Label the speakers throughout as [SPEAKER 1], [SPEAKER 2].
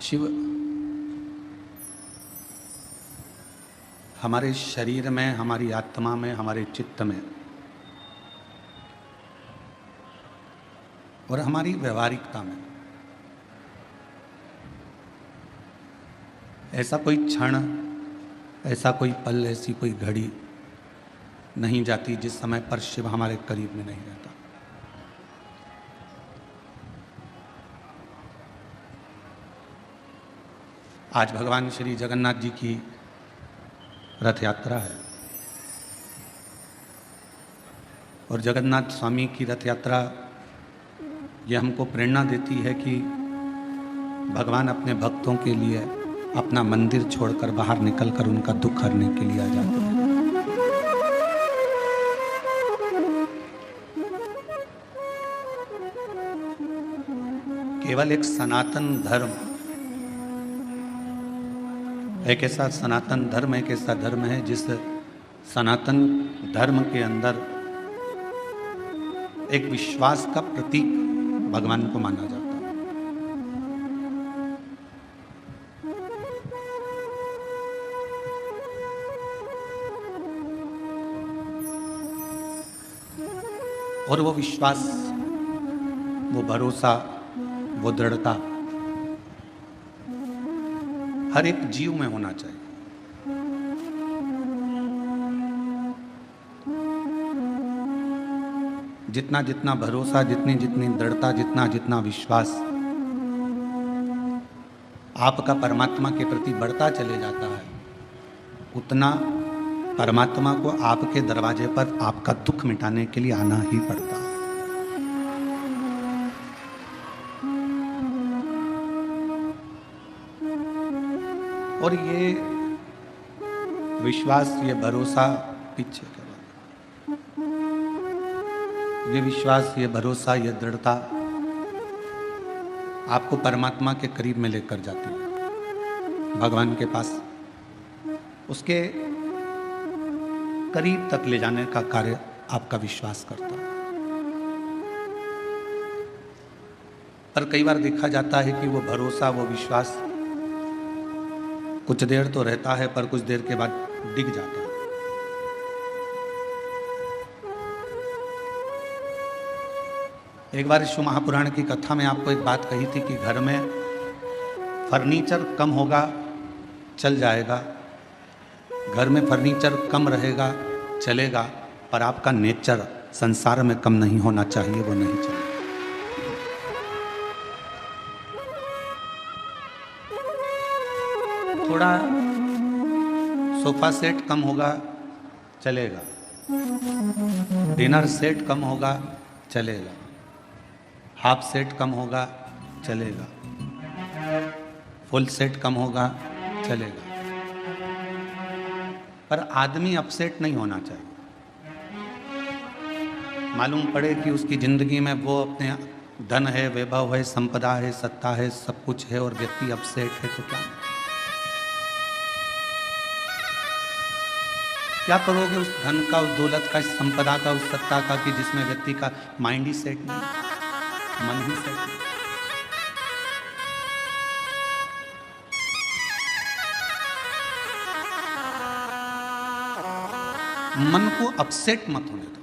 [SPEAKER 1] शिव हमारे शरीर में, हमारी आत्मा में, हमारे चित्त में और हमारी व्यवहारिकता में ऐसा कोई क्षण, ऐसा कोई पल, ऐसी कोई घड़ी नहीं जाती जिस समय पर शिव हमारे करीब में नहीं रहता। आज भगवान श्री जगन्नाथ जी की रथ यात्रा है और जगन्नाथ स्वामी की रथ यात्रा ये हमको प्रेरणा देती है कि भगवान अपने भक्तों के लिए अपना मंदिर छोड़कर बाहर निकलकर उनका दुख हरने के लिए आ जाते हैं। केवल एक सनातन धर्म, एक ऐसा सनातन धर्म, एक ऐसा धर्म है जिस सनातन धर्म के अंदर एक विश्वास का प्रतीक भगवान को माना जाता है। और वो विश्वास, वो भरोसा, वो दृढ़ता हर एक जीव में होना चाहिए। जितना जितना भरोसा, जितनी जितनी दृढ़ता, जितना जितना विश्वास आपका परमात्मा के प्रति बढ़ता चले जाता है, उतना परमात्मा को आपके दरवाजे पर आपका दुख मिटाने के लिए आना ही पड़ता है। और ये विश्वास, ये भरोसा पीछे के बाद, ये विश्वास, ये भरोसा, ये दृढ़ता आपको परमात्मा के करीब में लेकर जाती है, भगवान के पास, उसके करीब तक ले जाने का कार्य आपका विश्वास करता है। पर कई बार देखा जाता है कि वो भरोसा, वो विश्वास कुछ देर तो रहता है पर कुछ देर के बाद डिग जाता है। एक बार शिव महापुराण की कथा में आपको एक बात कही थी कि घर में फर्नीचर कम होगा चल जाएगा, घर में फर्नीचर कम रहेगा चलेगा, पर आपका नेचर संसार में कम नहीं होना चाहिए, वो नहीं चलेगा। थोड़ा सोफा सेट कम होगा चलेगा, डिनर सेट कम होगा चलेगा, हाफ सेट कम होगा चलेगा, फुल सेट कम होगा चलेगा, पर आदमी अपसेट नहीं होना चाहिए। मालूम पड़े कि उसकी जिंदगी में वो अपने धन है, वैभव है, संपदा है, सत्ता है, सब कुछ है और व्यक्ति अपसेट है, तो क्या करोगे उस धन का, उस दौलत का, इस संपदा का, उस सत्ता का कि जिसमें व्यक्ति का माइंड ही सेट नहीं, मन ही सेट नहीं। मन को अपसेट मत होने दो।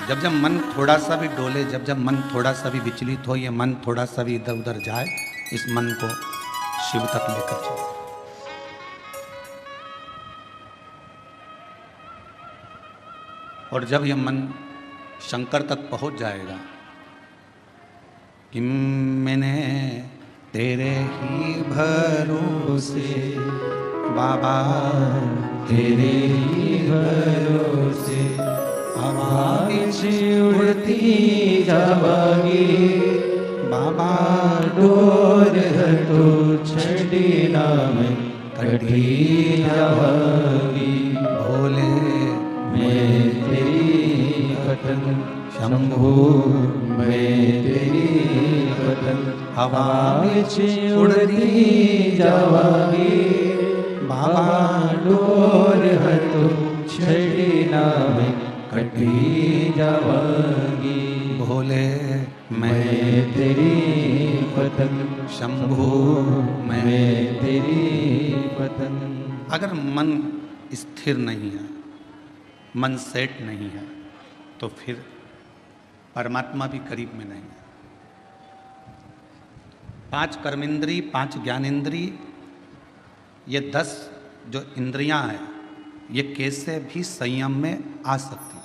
[SPEAKER 1] जब जब मन थोड़ा सा भी डोले, जब जब मन थोड़ा सा भी विचलित हो, ये मन थोड़ा सा भी इधर उधर जाए, इस मन को शिव तक लेकर चलो। और जब यह मन शंकर तक पहुंच जाएगा कि मैंने तेरे ही भरोसे बाबा,
[SPEAKER 2] तेरे ही भरोसे हवा उड़ती जावागी
[SPEAKER 1] बाबा
[SPEAKER 2] डोर हटो छड़ी नाम कटी जावागी।
[SPEAKER 1] भोले
[SPEAKER 2] मैं तेरी पतन शंभु, मैं तेरी पतन
[SPEAKER 1] हवा
[SPEAKER 2] उड़ती जावागी
[SPEAKER 1] बाबा
[SPEAKER 2] डोर हटो छड़ी नाम कटी जावागी।
[SPEAKER 1] भोले
[SPEAKER 2] मैं तेरी पतन
[SPEAKER 1] शंभु
[SPEAKER 2] मैं तेरी पतन।
[SPEAKER 1] अगर मन स्थिर नहीं है, मन सेट नहीं है, तो फिर परमात्मा भी करीब में नहीं है। 5 कर्मेंद्री, 5 ज्ञानेंद्री, ये 10 जो इंद्रियां हैं, ये कैसे भी संयम में आ सकती हैं।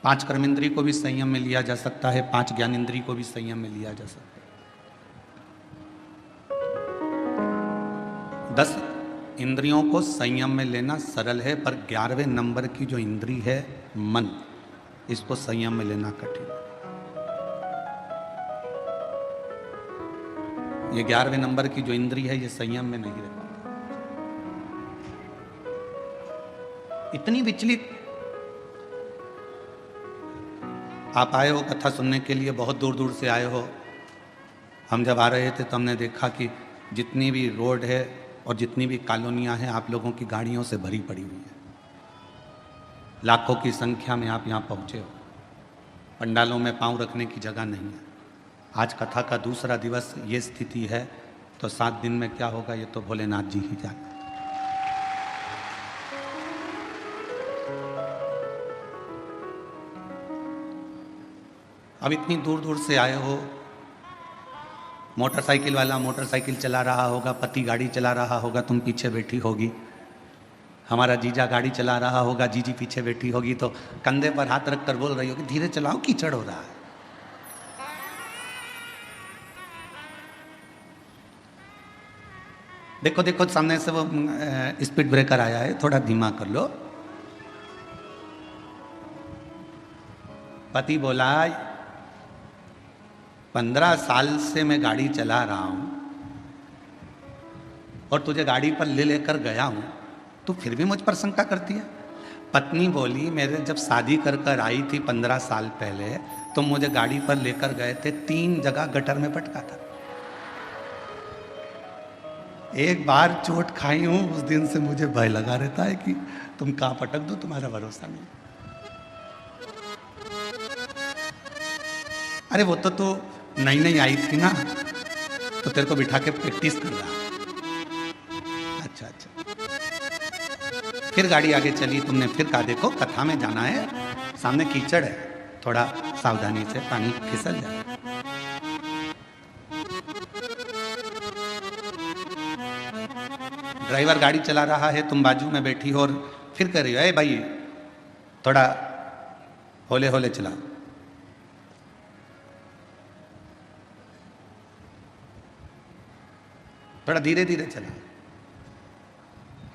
[SPEAKER 1] 5 कर्मेंद्री को भी संयम में लिया जा सकता है, 5 ज्ञानेंद्री को भी संयम में लिया जा सकता है। 10 इंद्रियों को संयम में लेना सरल है, पर 11वें नंबर की जो इंद्री है मन, इसको संयम में लेना कठिन है। ये 11वें नंबर की जो इंद्री है, ये संयम में नहीं रह पाती। इतनी विचलित। आप आए हो कथा सुनने के लिए, बहुत दूर दूर से आए हो। हम जब आ रहे थे तो हमने देखा कि जितनी भी रोड है और जितनी भी कॉलोनियां हैं, आप लोगों की गाड़ियों से भरी पड़ी हुई है। लाखों की संख्या में आप यहाँ पहुँचे हो। पंडालों में पांव रखने की जगह नहीं है। आज कथा का दूसरा दिवस, ये स्थिति है, तो 7 दिन में क्या होगा ये तो भोलेनाथ जी ही जाने। अब इतनी दूर दूर से आए हो। मोटरसाइकिल वाला मोटरसाइकिल चला रहा होगा, पति गाड़ी चला रहा होगा, तुम पीछे बैठी होगी। हमारा जीजा गाड़ी चला रहा होगा, जीजी पीछे बैठी होगी, तो कंधे पर हाथ रखकर बोल रही होगी, धीरे चलाओ, कीचड़ हो रहा है। देखो देखो, सामने से वो स्पीड ब्रेकर आया है, थोड़ा धीमा कर लो। पति बोला, 15 साल से मैं गाड़ी चला रहा हूं और तुझे गाड़ी पर ले लेकर गया हूं, तू फिर भी मुझ पर शंका करती है। पत्नी बोली, मेरे जब शादी कर कर आई थी 15 साल पहले, तो मुझे गाड़ी पर लेकर गए थे, 3 जगह गटर में पटका था। एक बार चोट खाई हूं, उस दिन से मुझे भय लगा रहता है कि तुम कहां पटक दो, तुम्हारा भरोसा नहीं। अरे वो तो तू नई नई आई थी ना, तो तेरे को बिठा के प्रैक्टिस कर रहा। अच्छा अच्छा, फिर गाड़ी आगे चली, तुमने फिर कहा देखो कथा में जाना है, सामने कीचड़ है, थोड़ा सावधानी से, पानी फिसल जाए। ड्राइवर गाड़ी चला रहा है, तुम बाजू में बैठी हो और फिर कह रही हो, ए भाई थोड़ा होले होले चला। थोड़ा धीरे धीरे चला।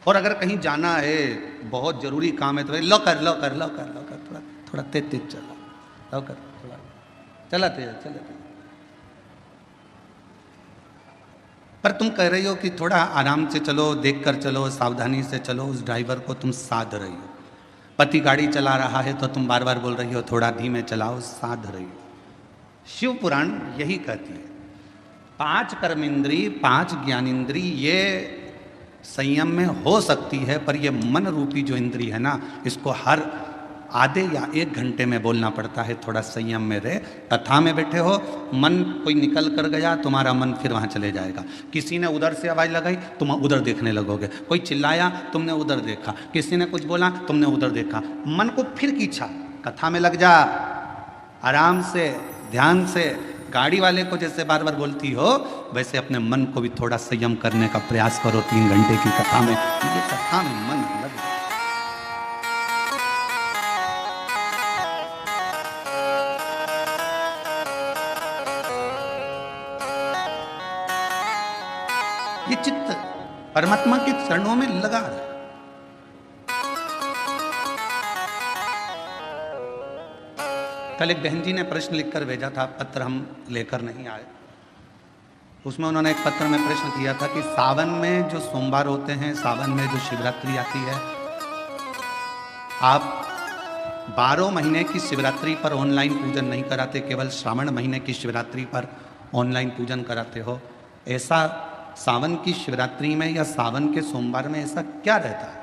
[SPEAKER 1] और अगर कहीं जाना है, बहुत जरूरी काम है, तो लो कर लो कर लो कर लो कर, थोड़ा थोड़ा तेज तेज चला, लो कर, थोड़ा चला तेज चला तेज। पर तुम कह रही हो कि थोड़ा आराम से चलो, देख कर चलो, सावधानी से चलो, उस ड्राइवर को तुम साध रही हो। पति गाड़ी चला रहा है तो तुम बार बार बोल रही हो थोड़ा धीमे चलाओ, साध रही हो। शिव पुराण यही कहती है, 5 कर्मेंद्री, 5 ज्ञानेंद्री ये संयम में हो सकती है, पर ये मन रूपी जो इंद्री है ना, इसको हर आधे या 1 घंटे में बोलना पड़ता है, थोड़ा संयम में रहे। कथा में बैठे हो, मन कोई निकल कर गया, तुम्हारा मन फिर वहाँ चले जाएगा। किसी ने उधर से आवाज़ लगाई, तुम उधर देखने लगोगे। कोई चिल्लाया, तुमने उधर देखा। किसी ने कुछ बोला, तुमने उधर देखा। मन को फिर खींचा, कथा में लग जा, आराम से, ध्यान से। गाड़ी वाले को जैसे बार बार बोलती हो, वैसे अपने मन को भी थोड़ा संयम करने का प्रयास करो। 3 घंटे की कथा में, ये कथा में मन लग। ये चित्त परमात्मा के चरणों में लगा है। कल एक बहन जी ने प्रश्न लिखकर भेजा था, पत्र हम लेकर नहीं आए। उसमें उन्होंने एक पत्र में प्रश्न किया था कि सावन में जो सोमवार होते हैं, सावन में जो शिवरात्रि आती है, आप 12 महीने की शिवरात्रि पर ऑनलाइन पूजन नहीं कराते, केवल श्रावण महीने की शिवरात्रि पर ऑनलाइन पूजन कराते हो। ऐसा सावन की शिवरात्रि में या सावन के सोमवार में ऐसा क्या रहता है?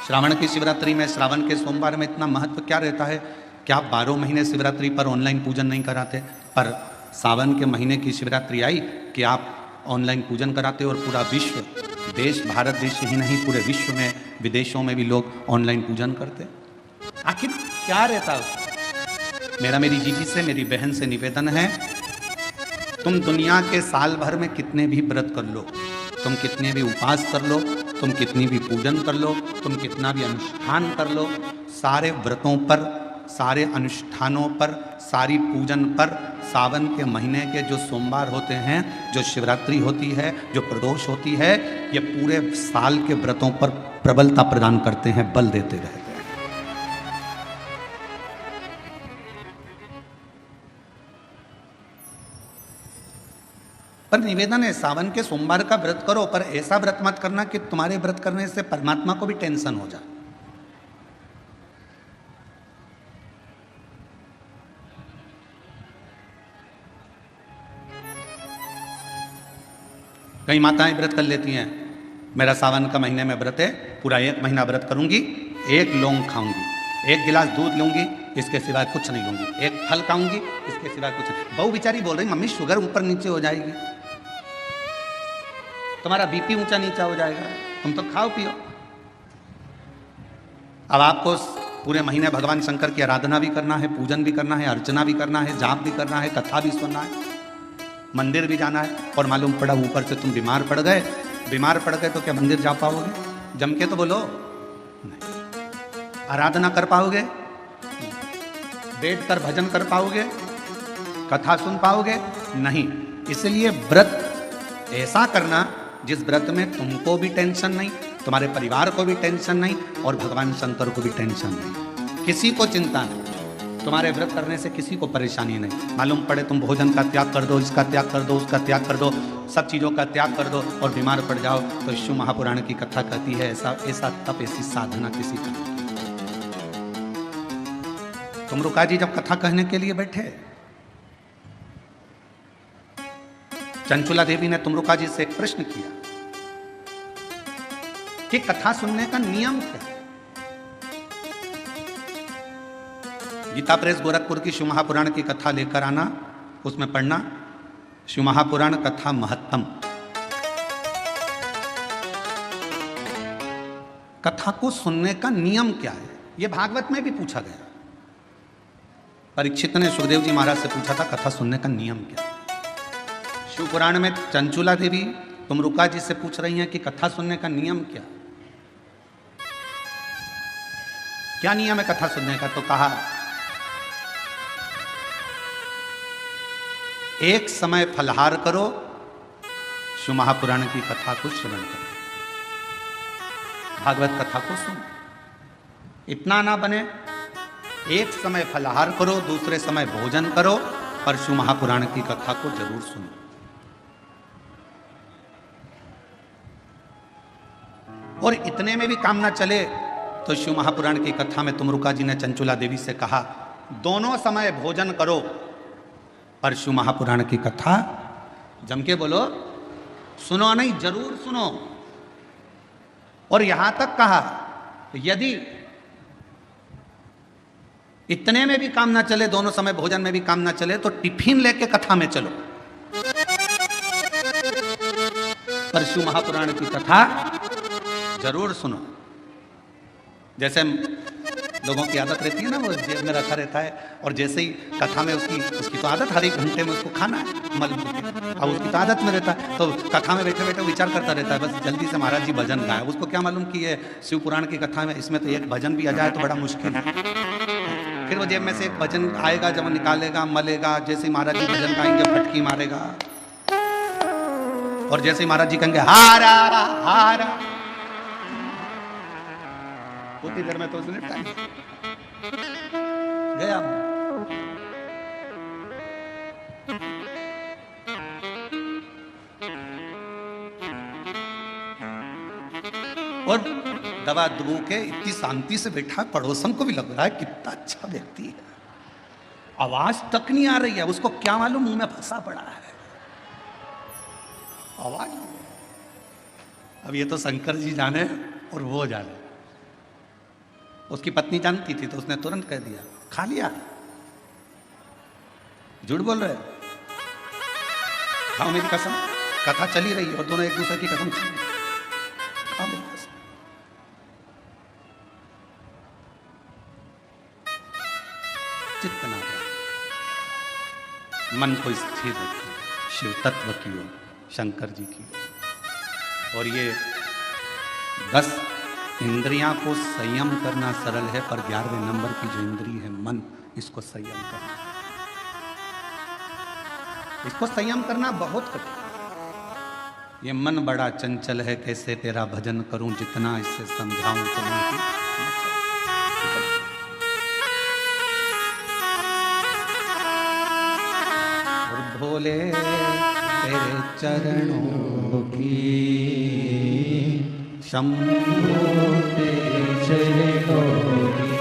[SPEAKER 1] श्रावण की शिवरात्रि में, श्रावण के सोमवार में इतना महत्व क्या रहता है कि आप 12 महीने शिवरात्रि पर ऑनलाइन पूजन नहीं कराते, पर सावन के महीने की शिवरात्रि आई कि आप ऑनलाइन पूजन कराते और पूरा विश्व, देश, भारत देश ही नहीं पूरे विश्व में, विदेशों में भी लोग ऑनलाइन पूजन करते। आखिर क्या रहता है? मेरा मेरी जीजी से, मेरी बहन से निवेदन है, तुम दुनिया के साल भर में कितने भी व्रत कर लो, तुम कितने भी उपवास कर लो, तुम कितनी भी पूजन कर लो, तुम कितना भी अनुष्ठान कर लो, सारे व्रतों पर, सारे अनुष्ठानों पर, सारी पूजन पर सावन के महीने के जो सोमवार होते हैं, जो शिवरात्रि होती है, जो प्रदोष होती है, ये पूरे साल के व्रतों पर प्रबलता प्रदान करते हैं, बल देते रहते हैं। पर निवेदन है, सावन के सोमवार का व्रत करो, पर ऐसा व्रत मत करना कि तुम्हारे व्रत करने से परमात्मा को भी टेंशन हो जाए। कई माताएं व्रत कर लेती हैं, मेरा सावन का महीने में व्रत है, पूरा 1 महीना व्रत करूंगी, 1 लौंग खाऊंगी, 1 गिलास दूध लूंगी, इसके सिवाय कुछ नहीं लूंगी, 1 फल खाऊंगी, इसके सिवाय कुछ नहीं। बहू बेचारी बोल रही, मम्मी शुगर ऊपर नीचे हो जाएगी, तुम्हारा बीपी ऊंचा नीचा हो जाएगा, तुम तो खाओ पियो। अब आपको पूरे महीने भगवान शंकर की आराधना भी करना है, पूजन भी करना है, अर्चना भी करना है, जाप भी करना है, कथा भी सुनना है, मंदिर भी जाना है, और मालूम पड़ा ऊपर से तुम बीमार पड़ गए। बीमार पड़ गए तो क्या मंदिर जा पाओगे? जम के तो बोलो, नहीं। आराधना कर पाओगे? बैठ कर भजन कर पाओगे? कथा सुन पाओगे? नहीं। इसलिए व्रत ऐसा करना जिस व्रत में तुमको भी टेंशन नहीं, तुम्हारे परिवार को भी टेंशन नहीं, और भगवान शंकर को भी टेंशन नहीं, किसी को चिंता नहीं, तुम्हारे व्रत करने से किसी को परेशानी नहीं। मालूम पड़े तुम भोजन का त्याग कर दो, इसका त्याग कर दो, उसका त्याग कर दो, सब चीज़ों का त्याग कर दो और बीमार पड़ जाओ, तो शिव महापुराण की कथा कहती है ऐसा ऐसा तप, ऐसी साधना किसी का नहीं। तुमरुका जी जब कथा कहने के लिए बैठे, चंचुला देवी ने तुमरुका जी से एक प्रश्न किया कि कथा सुनने का नियम क्या है? गीता प्रेस गोरखपुर की शिव महापुराण की कथा लेकर आना, उसमें पढ़ना शिव महापुराण कथा महत्तम। कथा को सुनने का नियम क्या है, यह भागवत में भी पूछा गया। परीक्षित ने सुखदेव जी महाराज से पूछा था कथा सुनने का नियम क्या है। शिव पुराण में चंचुला देवी तुमरुका जी से पूछ रही हैं कि कथा सुनने का नियम क्या, क्या नियम है कथा सुनने का? तो कहा एक समय फलहार करो, शिव महापुराण की कथा को श्रवण करो, भागवत कथा को सुनो। इतना ना बने, एक समय फलहार करो, दूसरे समय भोजन करो, पर शिव महापुराण की कथा को जरूर सुनो। और इतने में भी काम ना चले तो शिव महापुराण की कथा में तुमरुका जी ने चंचुला देवी से कहा दोनों समय भोजन करो, पर शिव महापुराण की कथा जम के बोलो, सुनो नहीं, जरूर सुनो। और यहां तक कहा यदि इतने में भी काम ना चले, दोनों समय भोजन में भी काम ना चले, तो टिफिन लेके कथा में चलो, पर शिव महापुराण की कथा जरूर सुनो। जैसे लोगों की आदत रहती है ना, वो जेब में रखा रहता है, और जैसे ही कथा में उसकी तो आदत हर एक घंटे में उसको खाना है मल, अब उसकी तो आदत में रहता है, तो कथा में बैठे बैठे विचार करता रहता है बस जल्दी से महाराज जी भजन गाए। उसको क्या मालूम कि ये शिव पुराण की कथा में इसमें तो एक भजन भी आ जाए तो बड़ा मुश्किल है। फिर वो जेब में से एक भजन आएगा, जब निकालेगा मलेगा, जैसे ही महाराज जी भजन गाएंगे फटकी मारेगा, और जैसे ही महाराज जी कहेंगे हारा हारा, उतनी देर में तो उसने टाइम गया। और दवा दुबू के इतनी शांति से बैठा, पड़ोसन को भी लग रहा है कितना अच्छा व्यक्ति है, आवाज तक नहीं आ रही है, उसको क्या मालूम मुंह में फंसा पड़ा है आवाज। अब ये तो शंकर जी जाने और वो जाने। उसकी पत्नी जानती थी तो उसने तुरंत कह दिया, खा लिया। झूठ बोल रहे, खाओ मेरी कसम। कथा चली रही और दोनों एक दूसरे की कसम खा रहे, खाओ मेरी कसम। जितना मन को स्थिर रखिए, शिव तत्व की ओर, शंकर जी की ओर। और ये 10 इंद्रियां को संयम करना सरल है, पर 11वें नंबर की जो इंद्री है मन, इसको संयम करना, इसको संयम करना बहुत कठिन। ये मन बड़ा चंचल है, कैसे तेरा भजन करूं, जितना इससे समझाऊं तो नहीं। भोले तेरे चरणों की शंभो तेरे चरणों की,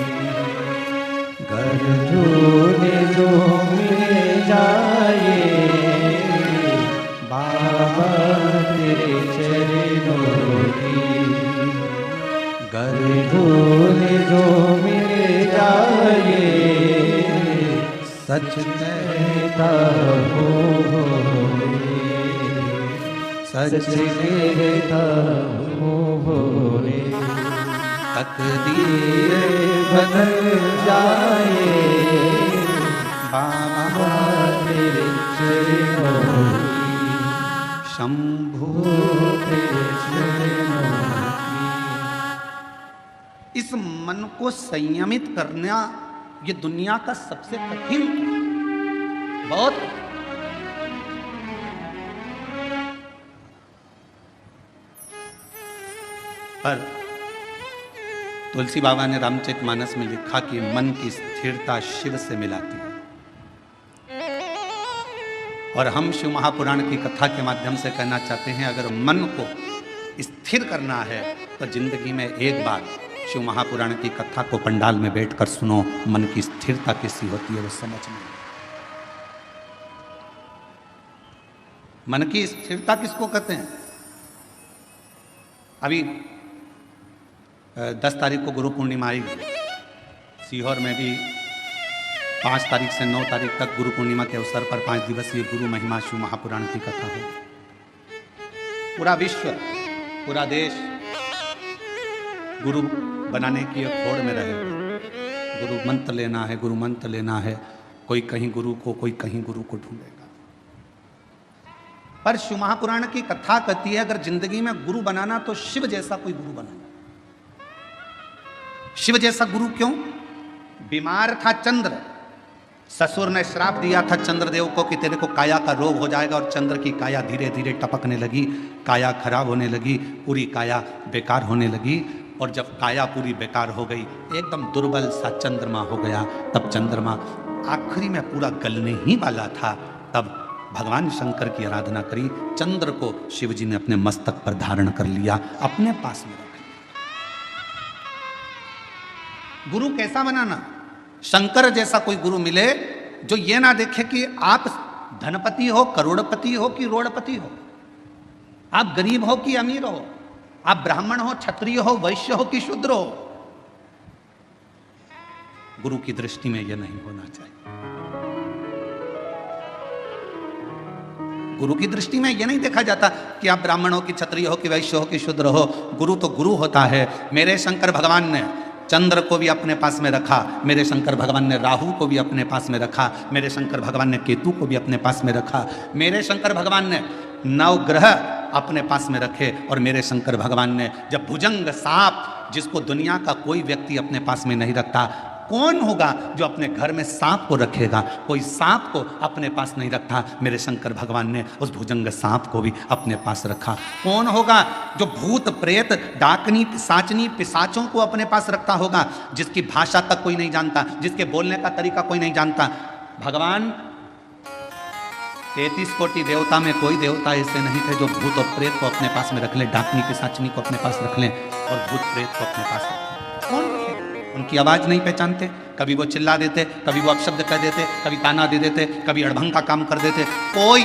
[SPEAKER 2] घर जोने जो मिल जाए बाबा तेरे चरणों की, घर जोने जो मिल जाए सच कहता हूँ, सच कहता हूँ,
[SPEAKER 1] तकदीर
[SPEAKER 2] बदल जाए
[SPEAKER 1] बाबा
[SPEAKER 2] तेरे चरणों की,
[SPEAKER 1] शंभो
[SPEAKER 2] तेरे चरणों की।
[SPEAKER 1] इस मन को संयमित करना ये दुनिया का सबसे कठिन, बहुत। पर तुलसी बाबा ने रामचरितमानस में लिखा कि मन की स्थिरता शिव से मिलाती है। और हम शिव महापुराण की कथा के माध्यम से कहना चाहते हैं, अगर मन को स्थिर करना है तो जिंदगी में एक बार शिव महापुराण की कथा को पंडाल में बैठकर सुनो। मन की स्थिरता कैसी होती है वो समझ में। मन की स्थिरता किसको कहते हैं? अभी 10 तारीख को गुरु पूर्णिमा आएगी। सीहोर में भी 5 तारीख से 9 तारीख तक गुरु पूर्णिमा के अवसर पर 5 दिवसीय गुरु महिमा शिव महापुराण की कथा है। पूरा विश्व, पूरा देश गुरु बनाने की एक होड़ में रहे। गुरु मंत्र लेना है, गुरु मंत्र लेना है। कोई कहीं गुरु को, कोई कहीं गुरु को ढूंढेगा। पर शिव महापुराण की कथा कहती है, अगर जिंदगी में गुरु बनाना तो शिव जैसा कोई गुरु बनाना। शिव जैसा गुरु क्यों? बीमार था चंद्र, ससुर ने श्राप दिया था चंद्रदेव को कि तेरे को काया का रोग हो जाएगा, और चंद्र की काया धीरे धीरे टपकने लगी, काया खराब होने लगी, पूरी काया बेकार होने लगी। और जब काया पूरी बेकार हो गई, एकदम दुर्बल सा चंद्रमा हो गया, तब चंद्रमा आखिरी में पूरा गलने ही वाला था। तब भगवान शंकर की आराधना करी, चंद्र को शिव जी ने अपने मस्तक पर धारण कर लिया, अपने पास में रख लिया। गुरु कैसा बनाना? शंकर जैसा कोई गुरु मिले जो ये ना देखे कि आप धनपति हो, करोड़पति हो कि रोड़पति हो, आप गरीब हो कि अमीर हो, आप ब्राह्मण हो, क्षत्रिय हो, वैश्य हो कि शूद्र हो। गुरु की दृष्टि में यह नहीं होना चाहिए। गुरु की दृष्टि में यह नहीं देखा जाता कि आप ब्राह्मण हो कि क्षत्रिय हो कि वैश्य हो कि शूद्र हो। गुरु तो गुरु होता है। मेरे शंकर भगवान ने चंद्र को भी अपने पास में रखा, मेरे शंकर भगवान ने राहु को भी अपने पास में रखा, मेरे शंकर भगवान ने केतु को भी अपने पास में रखा, मेरे शंकर भगवान ने 9 ग्रह अपने पास में रखे, और मेरे शंकर भगवान ने जब भुजंग सांप, जिसको दुनिया का कोई व्यक्ति अपने पास में नहीं रखता, कौन होगा जो अपने घर में सांप को रखेगा? कोई सांप को अपने पास नहीं रखता, मेरे शंकर भगवान ने उस भुजंग सांप को भी अपने पास रखा। कौन होगा जो भूत प्रेत डाकनी पिशाचनी पिशाचों को अपने पास रखता होगा, जिसकी भाषा तक कोई नहीं जानता, जिसके बोलने का तरीका कोई नहीं जानता? भगवान 33 कोटि देवता में कोई देवता ऐसे नहीं थे जो भूत और प्रेत को अपने पास में रख ले, डाकनी पिशाचनी को अपने पास रख लें और भूत प्रेत को अपने पास रख लें। कौन थे? उनकी आवाज नहीं पहचानते, कभी वो चिल्ला देते, कभी वो अपशब्द कह देते, कभी ताना दे देते, कभी अड़भंग का काम कर देते। कोई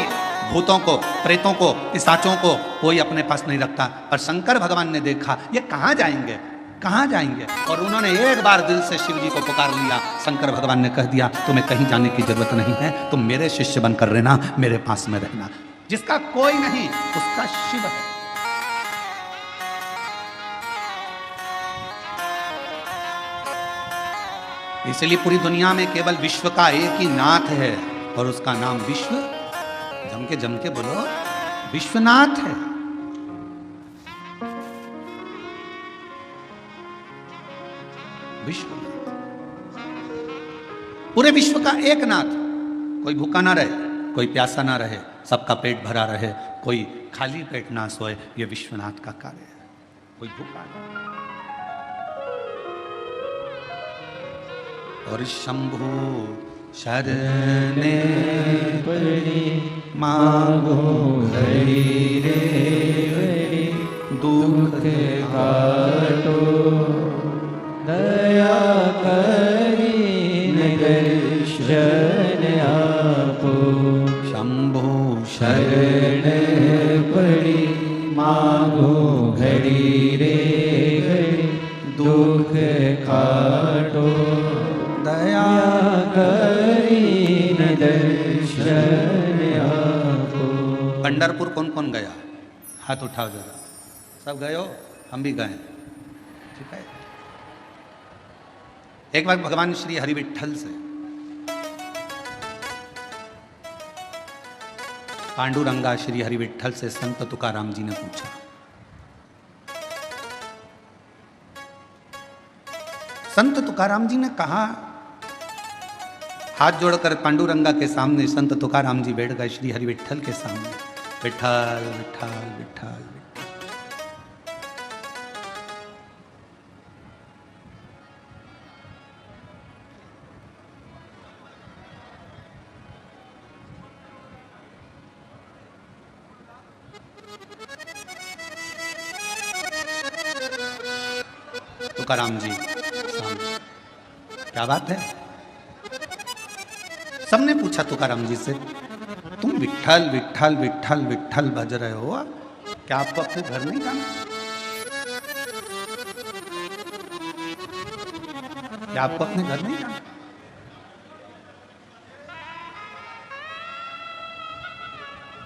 [SPEAKER 1] भूतों को, प्रेतों को, पिशाचों को कोई अपने पास नहीं रखता। और शंकर भगवान ने देखा ये कहाँ जाएंगे, कहाँ जाएंगे? और उन्होंने एक बार दिल से शिव जी को पुकार लिया। शंकर भगवान ने कह दिया तुम्हें कहीं जाने की जरूरत नहीं है, तुम मेरे शिष्य बनकर रहना, मेरे पास में रहना। जिसका कोई नहीं उसका शिव है। इसलिए पूरी दुनिया में केवल विश्व का एक ही नाथ है और उसका नाम विश्व, जम के बोलो, विश्वनाथ है। विश्वनाथ, पूरे विश्व का एक नाथ। कोई भूखा ना रहे, कोई प्यासा ना रहे, सबका पेट भरा रहे, कोई खाली पेट ना सोए, यह विश्वनाथ का कार्य है। कोई भूखा नहीं। और शंभु शरणे
[SPEAKER 2] पड़ी
[SPEAKER 1] मांगो
[SPEAKER 2] हरि रे हरि
[SPEAKER 1] दुख
[SPEAKER 2] काटो दया करी दर्शन आपो
[SPEAKER 1] शंभु
[SPEAKER 2] शरण पड़ी मांगो घड़ी रे घड़ी दुख काटो
[SPEAKER 1] दया
[SPEAKER 2] करी दर्शन आपो।
[SPEAKER 1] पंढरपुर कौन कौन गया? हाथ उठाओ जरा। सब गए हो? हम भी गए। ठीक है। एक बार भगवान श्री हरि विट्ठल से पांडुरंगा श्री हरि विट्ठल से संत तुकाराम जी ने पूछा, संत तुकाराम जी ने कहा, हाथ जोड़कर पांडुरंगा के सामने संत तुकाराम जी बैठ गए श्री हरि विट्ठल के सामने। विट्ठल विट्ठल विट्ठल विट्ठल। तुकाराम जी सामने, क्या बात है? सबने पूछा तुकाराम जी से, तुम विट्ठल विट्ठल विट्ठल विट्ठल बज रहे हो, क्या आपको अपने घर नहीं जाना? क्या आपको अपने घर नहीं जाना?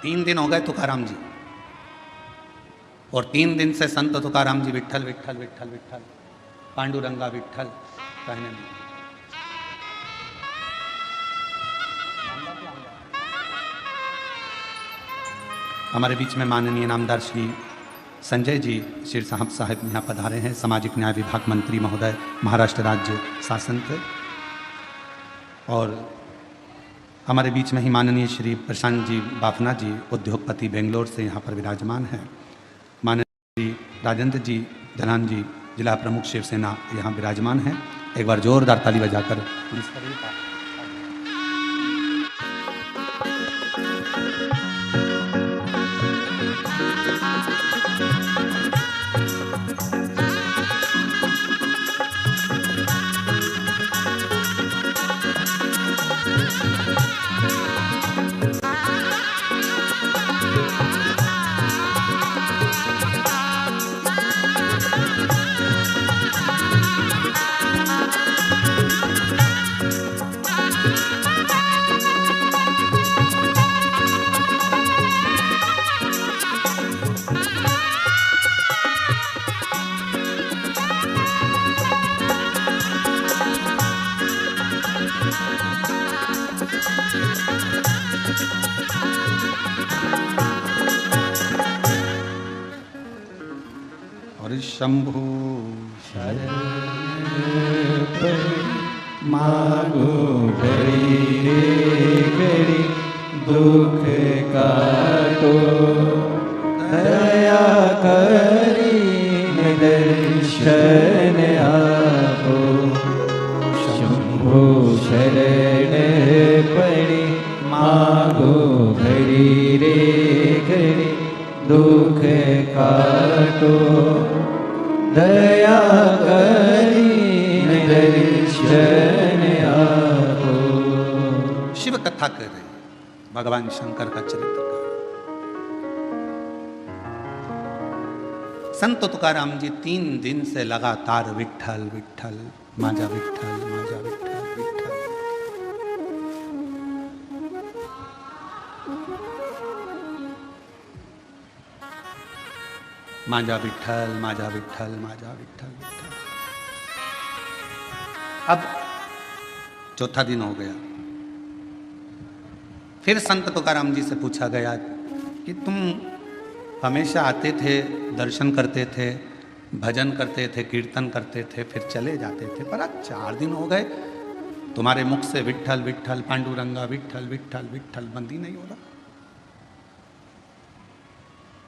[SPEAKER 1] तीन दिन हो गए तुकाराम जी, और 3 दिन से संत तुकाराम जी विट्ठल विट्ठल विट्ठल विट्ठल, पांडुरंगा विट्ठल कहने लगे। हमारे बीच में माननीय नामदार श्री संजय जी शिर साहब यहाँ पधारे हैं, सामाजिक न्याय विभाग मंत्री महोदय, महाराष्ट्र राज्य शासन के। और हमारे बीच में ही माननीय श्री प्रशांत जी बाफना जी, उद्योगपति बेंगलोर से यहाँ पर विराजमान हैं। माननीय श्री राजेंद्र जी धनान जी, जिला प्रमुख शिवसेना, यहाँ विराजमान हैं। एक बार जोरदार ताली बजाकर शंभु
[SPEAKER 2] मांगो घड़ी रे घड़ी दुख काटो दया करी दर्शन आपो शंभो शरण पड़ी मांगो घड़ी रे घड़ी दुख काटो दया करी दर्शन आपो।
[SPEAKER 1] शिव कथा कर रहे हैं, भगवान शंकर का चरित्र का। संत तुकाराम जी 3 दिन से लगातार विठ्ठल विठ्ठल माजा विठ्ठल माजा विठ्ठल विठ्ठल। माजा विठ्ठल माजा विठ्ठल माजा विठ्ठल विठ्ठल। अब चौथा दिन हो गया। फिर संत तुकाराम जी से पूछा गया कि तुम हमेशा आते थे, दर्शन करते थे, भजन करते थे, कीर्तन करते थे, फिर चले जाते थे, पर आज 4 दिन हो गए तुम्हारे मुख से विठ्ठल विठ्ठल पांडुरंगा विठ्ठल विठ्ठल विठ्ठल बंद ही नहीं हो रहा।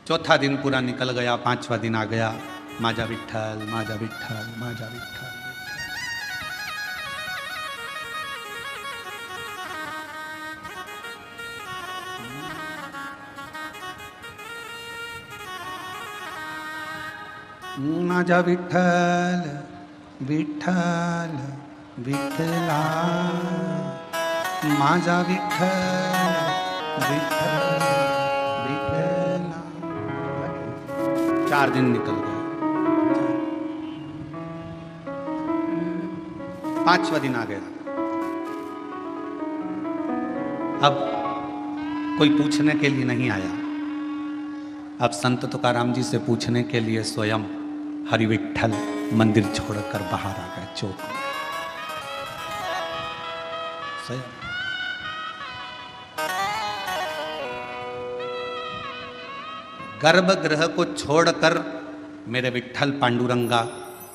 [SPEAKER 1] चौथा दिन पूरा निकल गया, 5वां दिन आ गया, माजा विठ्ठल माजा विठ्ठल माजा विठ्ठल। माजा विठ्ठल विठ्ठल विठ्ठला माजा विठ्ठल विठ्ठल विठ्ठला। 4 दिन निकल गए, 5वां दिन आ गया। अब कोई पूछने के लिए नहीं आया। अब संत तुकाराम जी से पूछने के लिए स्वयं हरि विठ्ठल मंदिर छोड़कर बाहर आ गए चौक में। गर्भगृह को छोड़कर मेरे विठ्ठल पांडुरंगा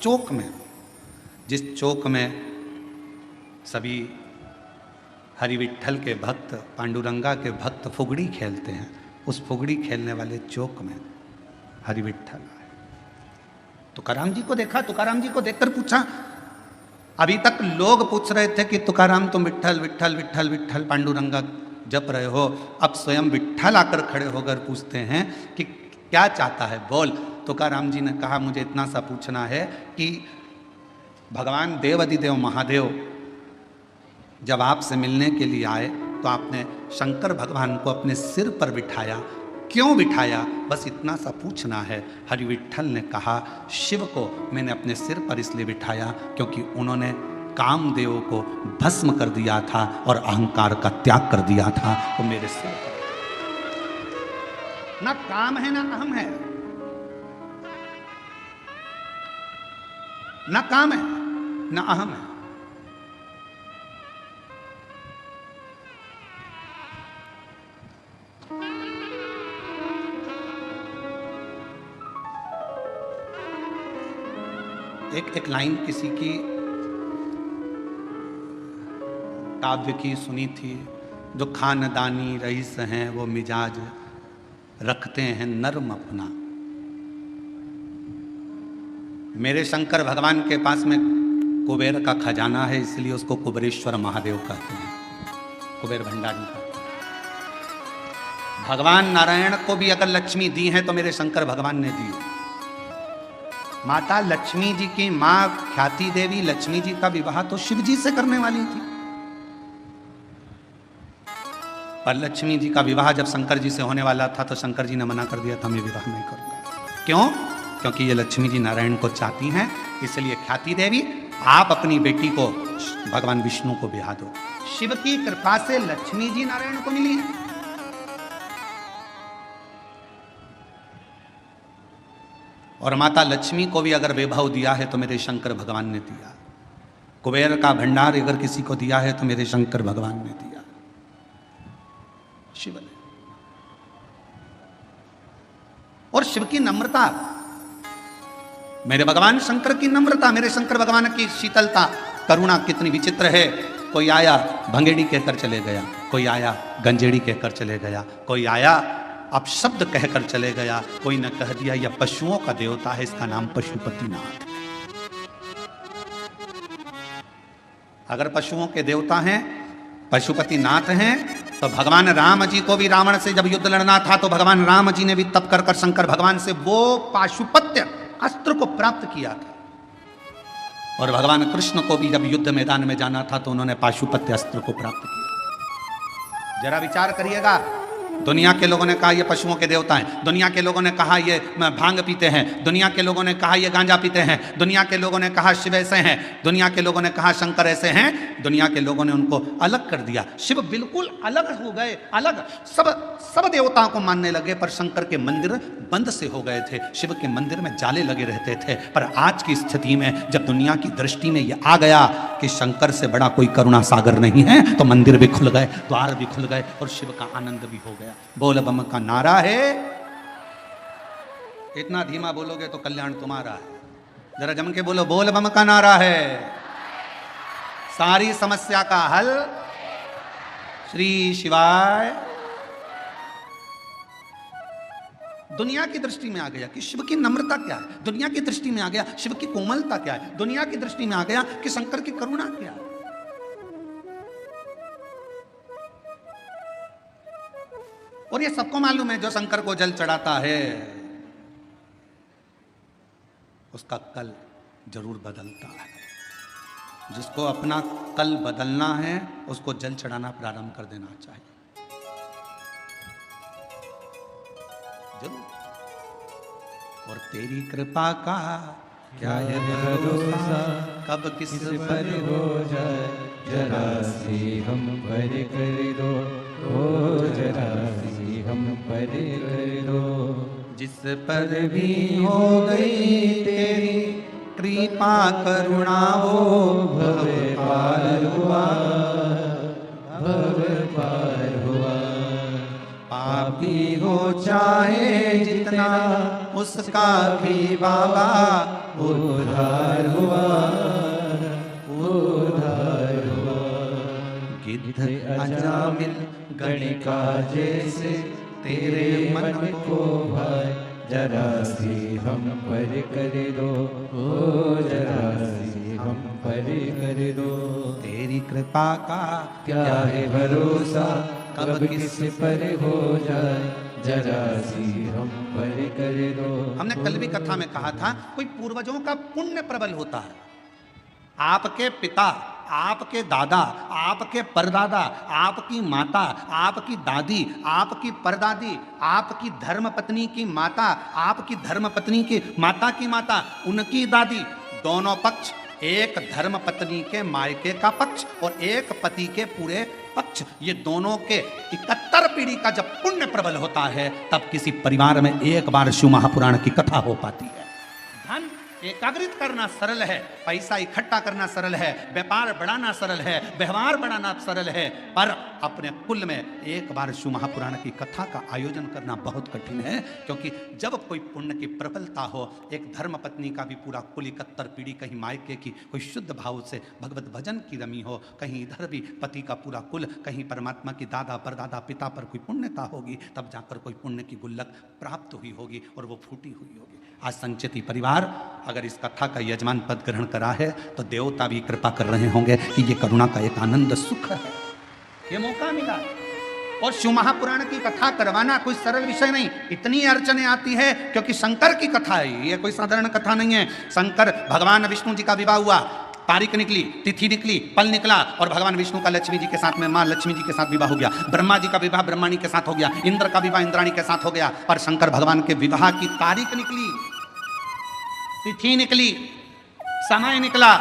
[SPEAKER 1] चौक में, जिस चौक में सभी हरि विठ्ठल के भक्त, पांडुरंगा के भक्त फुगड़ी खेलते हैं, उस फुगड़ी खेलने वाले चौक में हरि विठ्ठल आए। तुकाराम जी को देखा, तुकाराम जी को देखकर पूछा। अभी तक लोग पूछ रहे थे कि तुकाराम तुम विठ्ठल विठ्ठल विठ्ठल विठ्ठल पांडुरंगा जप रहे हो, अब स्वयं विठ्ठल आकर खड़े होकर पूछते हैं कि क्या चाहता है, बोल। तुकाराम जी ने कहा मुझे इतना सा पूछना है कि भगवान देवाधिदेव महादेव जब आपसे मिलने के लिए आए तो आपने शंकर भगवान को अपने सिर पर बिठाया, क्यों बिठाया, बस इतना सा पूछना है। हरि विठ्ठल ने कहा शिव को मैंने अपने सिर पर इसलिए बिठाया क्योंकि उन्होंने कामदेव को भस्म कर दिया था और अहंकार का त्याग कर दिया था, वो मेरे सिर पर। ना काम है ना अहम है, ना काम है ना अहम है। एक लाइन किसी की काव्य की सुनी थी, जो खानदानी रईस हैं वो मिजाज रखते हैं नर्म अपना। मेरे शंकर भगवान के पास में कुबेर का खजाना है, इसलिए उसको कुबेरेश्वर महादेव कहते हैं, कुबेर भंडारी कहते हैं। भगवान नारायण को भी अगर लक्ष्मी दी है तो मेरे शंकर भगवान ने दी। माता लक्ष्मी जी की मां ख्याति देवी लक्ष्मी जी का विवाह तो शिव जी से करने वाली थी, पर लक्ष्मी जी का विवाह जब शंकर जी से होने वाला था तो शंकर जी ने मना कर दिया था, मैं विवाह नहीं करूंगा। क्यों? क्योंकि ये लक्ष्मी जी नारायण को चाहती हैं, इसलिए ख्याति देवी आप अपनी बेटी को भगवान विष्णु को ब्याह दो। शिव की कृपा से लक्ष्मी जी नारायण को मिली है। और माता लक्ष्मी को भी अगर वैभव दिया है तो मेरे शंकर भगवान ने दिया। कुबेर का भंडार अगर किसी को दिया है तो मेरे शंकर भगवान ने दिया, शिव ने। और शिव की नम्रता, मेरे भगवान शंकर की नम्रता, मेरे शंकर भगवान की शीतलता, करुणा कितनी विचित्र है। कोई आया भंगेड़ी कहकर चले गया, कोई आया गंजेड़ी कहकर चले गया, कोई आया अब शब्द कहकर चले गया, कोई न कह दिया यह पशुओं का देवता है, इसका नाम पशुपतिनाथ। अगर पशुओं के देवता हैं, पशुपतिनाथ हैं, तो भगवान राम जी को भी रावण से जब युद्ध लड़ना था तो भगवान राम जी ने भी तप कर शंकर भगवान से वो पाशुपत्य अस्त्र को प्राप्त किया था। और भगवान कृष्ण को भी जब युद्ध मैदान में जाना था तो उन्होंने पाशुपत्य अस्त्र को प्राप्त किया। जरा विचार करिएगा, दुनिया के लोगों ने कहा ये पशुओं के देवता हैं, दुनिया के लोगों ने कहा ये भांग पीते हैं, दुनिया के लोगों ने कहा ये गांजा पीते हैं, दुनिया के लोगों ने कहा शिव ऐसे हैं, दुनिया के लोगों ने कहा शंकर ऐसे हैं। दुनिया के लोगों ने उनको अलग कर दिया। शिव बिल्कुल अलग हो गए, अलग सब देवताओं को मानने लगे, पर शंकर के मंदिर बंद से हो गए थे। शिव के मंदिर में जाले लगे रहते थे। पर आज की स्थिति में जब दुनिया की दृष्टि में यह आ गया कि शंकर से बड़ा कोई करुणा सागर नहीं है, तो मंदिर भी खुल गए, द्वार भी खुल गए और शिव का आनंद भी हो गया। बोल बम का नारा है। इतना धीमा बोलोगे तो कल्याण तुम्हारा है। जरा जम के बोलो, बोल बम का नारा है। सारी समस्या का हल श्री शिवाय। दुनिया की दृष्टि में आ गया कि शिव की नम्रता क्या है, दुनिया की दृष्टि में आ गया शिव की कोमलता क्या है, दुनिया की दृष्टि में आ गया कि शंकर की करुणा क्या है। और ये सबको मालूम है, जो शंकर को जल चढ़ाता है उसका कल जरूर बदलता है। जिसको अपना कल बदलना है उसको जल चढ़ाना प्रारंभ कर देना चाहिए, जरूर। और तेरी कृपा का क्या है भरोसा, कब किस पर
[SPEAKER 2] हो जाए, जरा सी हम पर कर दो, ओ जरा सी हम पर कर दो।
[SPEAKER 1] जिस पर भी हो गई तेरी कृपा करुणा, वो
[SPEAKER 2] भव पार हुआ, भव पार हुआ।
[SPEAKER 1] पापी हो चाहे जितना उसका भी बाबा
[SPEAKER 2] उद्धार हुआ, उद्धार हुआ।
[SPEAKER 1] गिद्ध अजामिल
[SPEAKER 2] गणिका जैसे तेरे मन को भाए, जरा सी हम पर कर दो, ओ जरा सी हम पर कर दो।
[SPEAKER 1] तेरी कृपा का
[SPEAKER 2] क्या है भरोसा, कब किस पर हो जाए, जरा सी हम पर कर दो।
[SPEAKER 1] हमने कल भी कथा में कहा था, कोई पूर्वजों का पुण्य प्रबल होता है। आपके पिता, आपके दादा, आपके परदादा, आपकी माता, आपकी दादी, आपकी परदादी, आपकी धर्मपत्नी की माता, आपकी धर्मपत्नी की माता की माता, उनकी दादी, दोनों पक्ष, एक धर्मपत्नी के मायके का पक्ष और एक पति के पूरे पक्ष, ये दोनों के 71 पीढ़ी का जब पुण्य प्रबल होता है, तब किसी परिवार में एक बार शिव महापुराण की कथा हो पाती है। धन एकाग्रित करना सरल है, पैसा इकट्ठा करना सरल है, व्यापार बढ़ाना सरल है, व्यवहार बढ़ाना सरल है, पर अपने कुल में एक बार शिव महापुराण की कथा का आयोजन करना बहुत कठिन है। क्योंकि जब कोई पुण्य की प्रबलता हो, एक धर्म पत्नी का भी पूरा कुल 71 पीढ़ी, कहीं मायके की कोई शुद्ध भाव से भगवत भजन की रमी हो, कहीं इधर भी पति का पूरा कुल, कहीं परमात्मा की दादा परदादा पिता पर कोई पुण्यता होगी, तब जाकर कोई पुण्य की गुल्लक प्राप्त हुई होगी और वो फूटी हुई होगी। आज संचिति परिवार अगर इस कथा का यजमान पद ग्रहण करा है, तो देवता भी कृपा कर रहे होंगे कि ये करुणा का एक आनंद सुख है, ये मौका मिला। और शिव महापुराण की कथा करवाना कोई सरल विषय नहीं, इतनी अड़चने आती है क्योंकि शंकर की कथा है, ये कोई साधारण कथा नहीं है। शंकर भगवान विष्णु जी का विवाह हुआ, तारीख निकली, तिथि निकली, पल निकला और भगवान विष्णु का लक्ष्मी जी के साथ में, मां लक्ष्मी जी के साथ विवाह हो गया। ब्रह्मा जी का विवाह ब्रह्माणी के साथ हो गया, इंद्र का विवाह इंद्राणी के साथ हो गया। और शंकर भगवान के विवाह की तारीख निकली, तिथि निकली, समय निकला,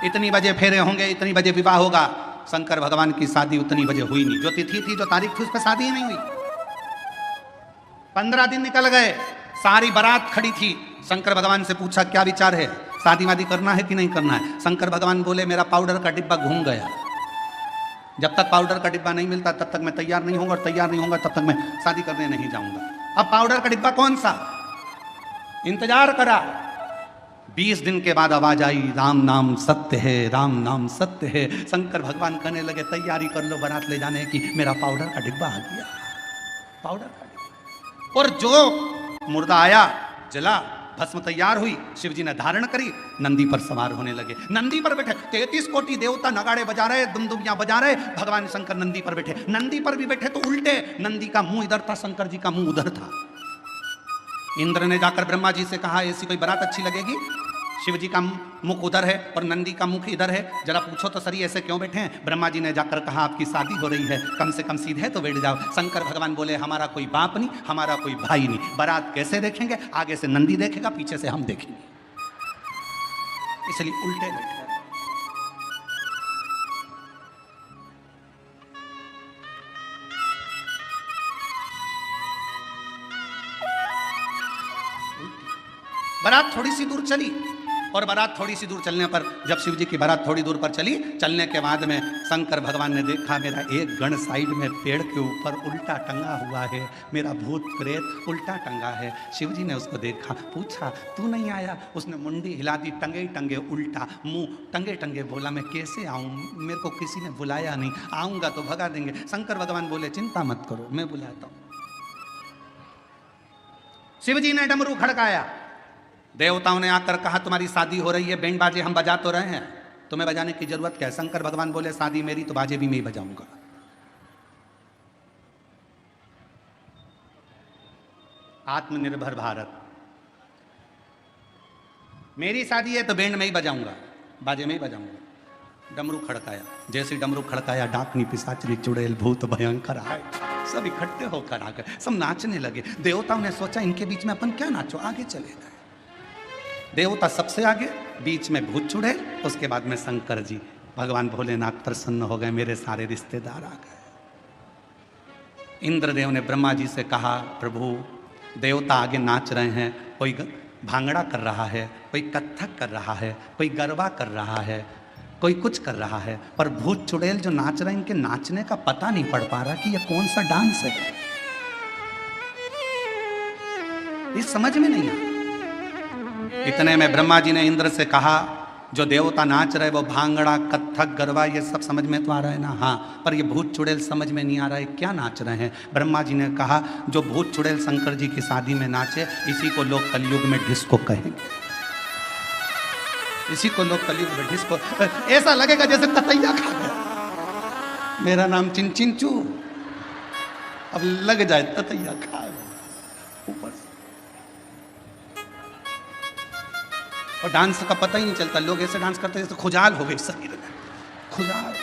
[SPEAKER 1] इतनी बजे फेरे होंगे, इतनी बजे विवाह होगा। शंकर भगवान की शादी उतनी बजे हुई नहीं, जो तिथि थी, जो तारीख थी, उस पर शादी ही नहीं हुई। 15 दिन निकल गए, सारी बारात खड़ी थी। शंकर भगवान से पूछा क्या विचार है, शादी वादी करना है कि नहीं करना है। शंकर भगवान बोले मेरा पाउडर का डिब्बा घूम गया, जब तक पाउडर का डिब्बा नहीं मिलता तब तक मैं तैयार नहीं होऊंगा, और तैयार नहीं होऊंगा तब तक मैं शादी करने नहीं जाऊंगा। अब पाउडर का डिब्बा कौन सा, इंतजार करा। 20 दिन के बाद आवाज आई, राम नाम सत्य है, राम नाम सत्य है। शंकर भगवान कहने लगे तैयारी कर लो बारात ले जाने की, मेरा पाउडर का डिब्बा आ गया, पाउडर का डिब्बा। और जो मुर्दा आया, जला, भस्म तैयार हुई, शिव जी ने धारण करी, नंदी पर सवार होने लगे। नंदी पर बैठे 33 कोटि देवता नगाड़े बजा रहे, दुमदुमियां बजा रहे, भगवान शंकर नंदी पर बैठे। नंदी पर भी बैठे तो उल्टे, नंदी का मुंह इधर था, शंकर जी का मुंह उधर था। इंद्र ने जाकर ब्रह्मा जी से कहा ऐसी कोई बारात अच्छी लगेगी। शिव जी का मुख उधर है और नंदी का मुख इधर है, जरा पूछो तो सही ऐसे क्यों बैठे हैं? ब्रह्मा जी ने जाकर कहा आपकी शादी हो रही है, कम से कम सीधे तो बैठ जाओ। शंकर भगवान बोले हमारा कोई बाप नहीं, हमारा कोई भाई नहीं, बारात कैसे देखेंगे? आगे से नंदी देखेगा, पीछे से हम देखेंगे, इसलिए उल्टे बैठे। बारात थोड़ी सी दूर चली और बारात थोड़ी सी दूर चलने पर जब शिव जी की बारात थोड़ी दूर पर चली, चलने के बाद में शंकर भगवान ने देखा मेरा एक गण साइड में पेड़ के ऊपर उल्टा टंगा हुआ है, मेरा भूत प्रेत उल्टा टंगा है। शिव जी ने उसको देखा, पूछा तू नहीं आया? उसने मुंडी हिला दी, टंगे टंगे उल्टा मुंह टंगे टंगे बोला मैं कैसे आऊँ, मेरे को किसी ने बुलाया नहीं, आऊँगा तो भगा देंगे। शंकर भगवान बोले चिंता मत करो, मैं बुलाता हूँ। शिव जी ने डमरू खड़काया, देवताओं ने आकर कहा तुम्हारी शादी हो रही है, बैंड बाजे हम बजा तो रहे हैं, तुम्हें बजाने की जरूरत क्या है? शंकर भगवान बोले शादी मेरी तो बाजे भी मैं ही बजाऊंगा। आत्मनिर्भर भारत, मेरी शादी है तो बैंड में ही बजाऊंगा, बाजे में ही बजाऊंगा। डमरू खड़काया, जैसे डमरू खड़काया डाकनी पिशाचनी चुड़ैल भूत भयंकर आए, सब इकट्ठे होकर आ गए, सब नाचने लगे। देवताओं ने सोचा इनके बीच में अपन क्या नाचो, आगे चले गए। देवता सबसे आगे, बीच में भूत चुड़ैल, उसके बाद में शंकर जी। भगवान भोलेनाथ प्रसन्न हो गए, मेरे सारे रिश्तेदार आ गए। इंद्रदेव ने ब्रह्मा जी से कहा प्रभु देवता आगे नाच रहे हैं, कोई भांगड़ा कर रहा है, कोई कत्थक कर रहा है, कोई गरबा कर रहा है, कोई कुछ कर रहा है, पर भूत चुड़ैल जो नाच रहे हैं इनके नाचने का पता नहीं पड़ पा रहा कि ये कौन सा डांस है, ये समझ में नहीं आ। इतने में ब्रह्मा जी ने इंद्र से कहा जो देवता नाच रहे वो भांगड़ा कत्थक गरबा ये सब समझ में तो आ रहा है ना? हाँ, पर ये भूत चुड़ैल समझ में नहीं आ रहा है, क्या नाच रहे हैं? ब्रह्मा जी ने कहा जो भूत चुड़ैल शंकर जी की शादी में नाचे इसी को लोग कलयुग में डिस्को कहेंगे, इसी को लोग कलयुग में डिस्को। ऐसा लगेगा जैसे ततैया खा गया, मेरा नाम चिंचिंचू, अब लग जाए ततैया खा ऊपर से। और डांस का पता ही नहीं चलता, लोग ऐसे डांस करते हैं जैसे खुजाल हो गई शरीर में, खुजाल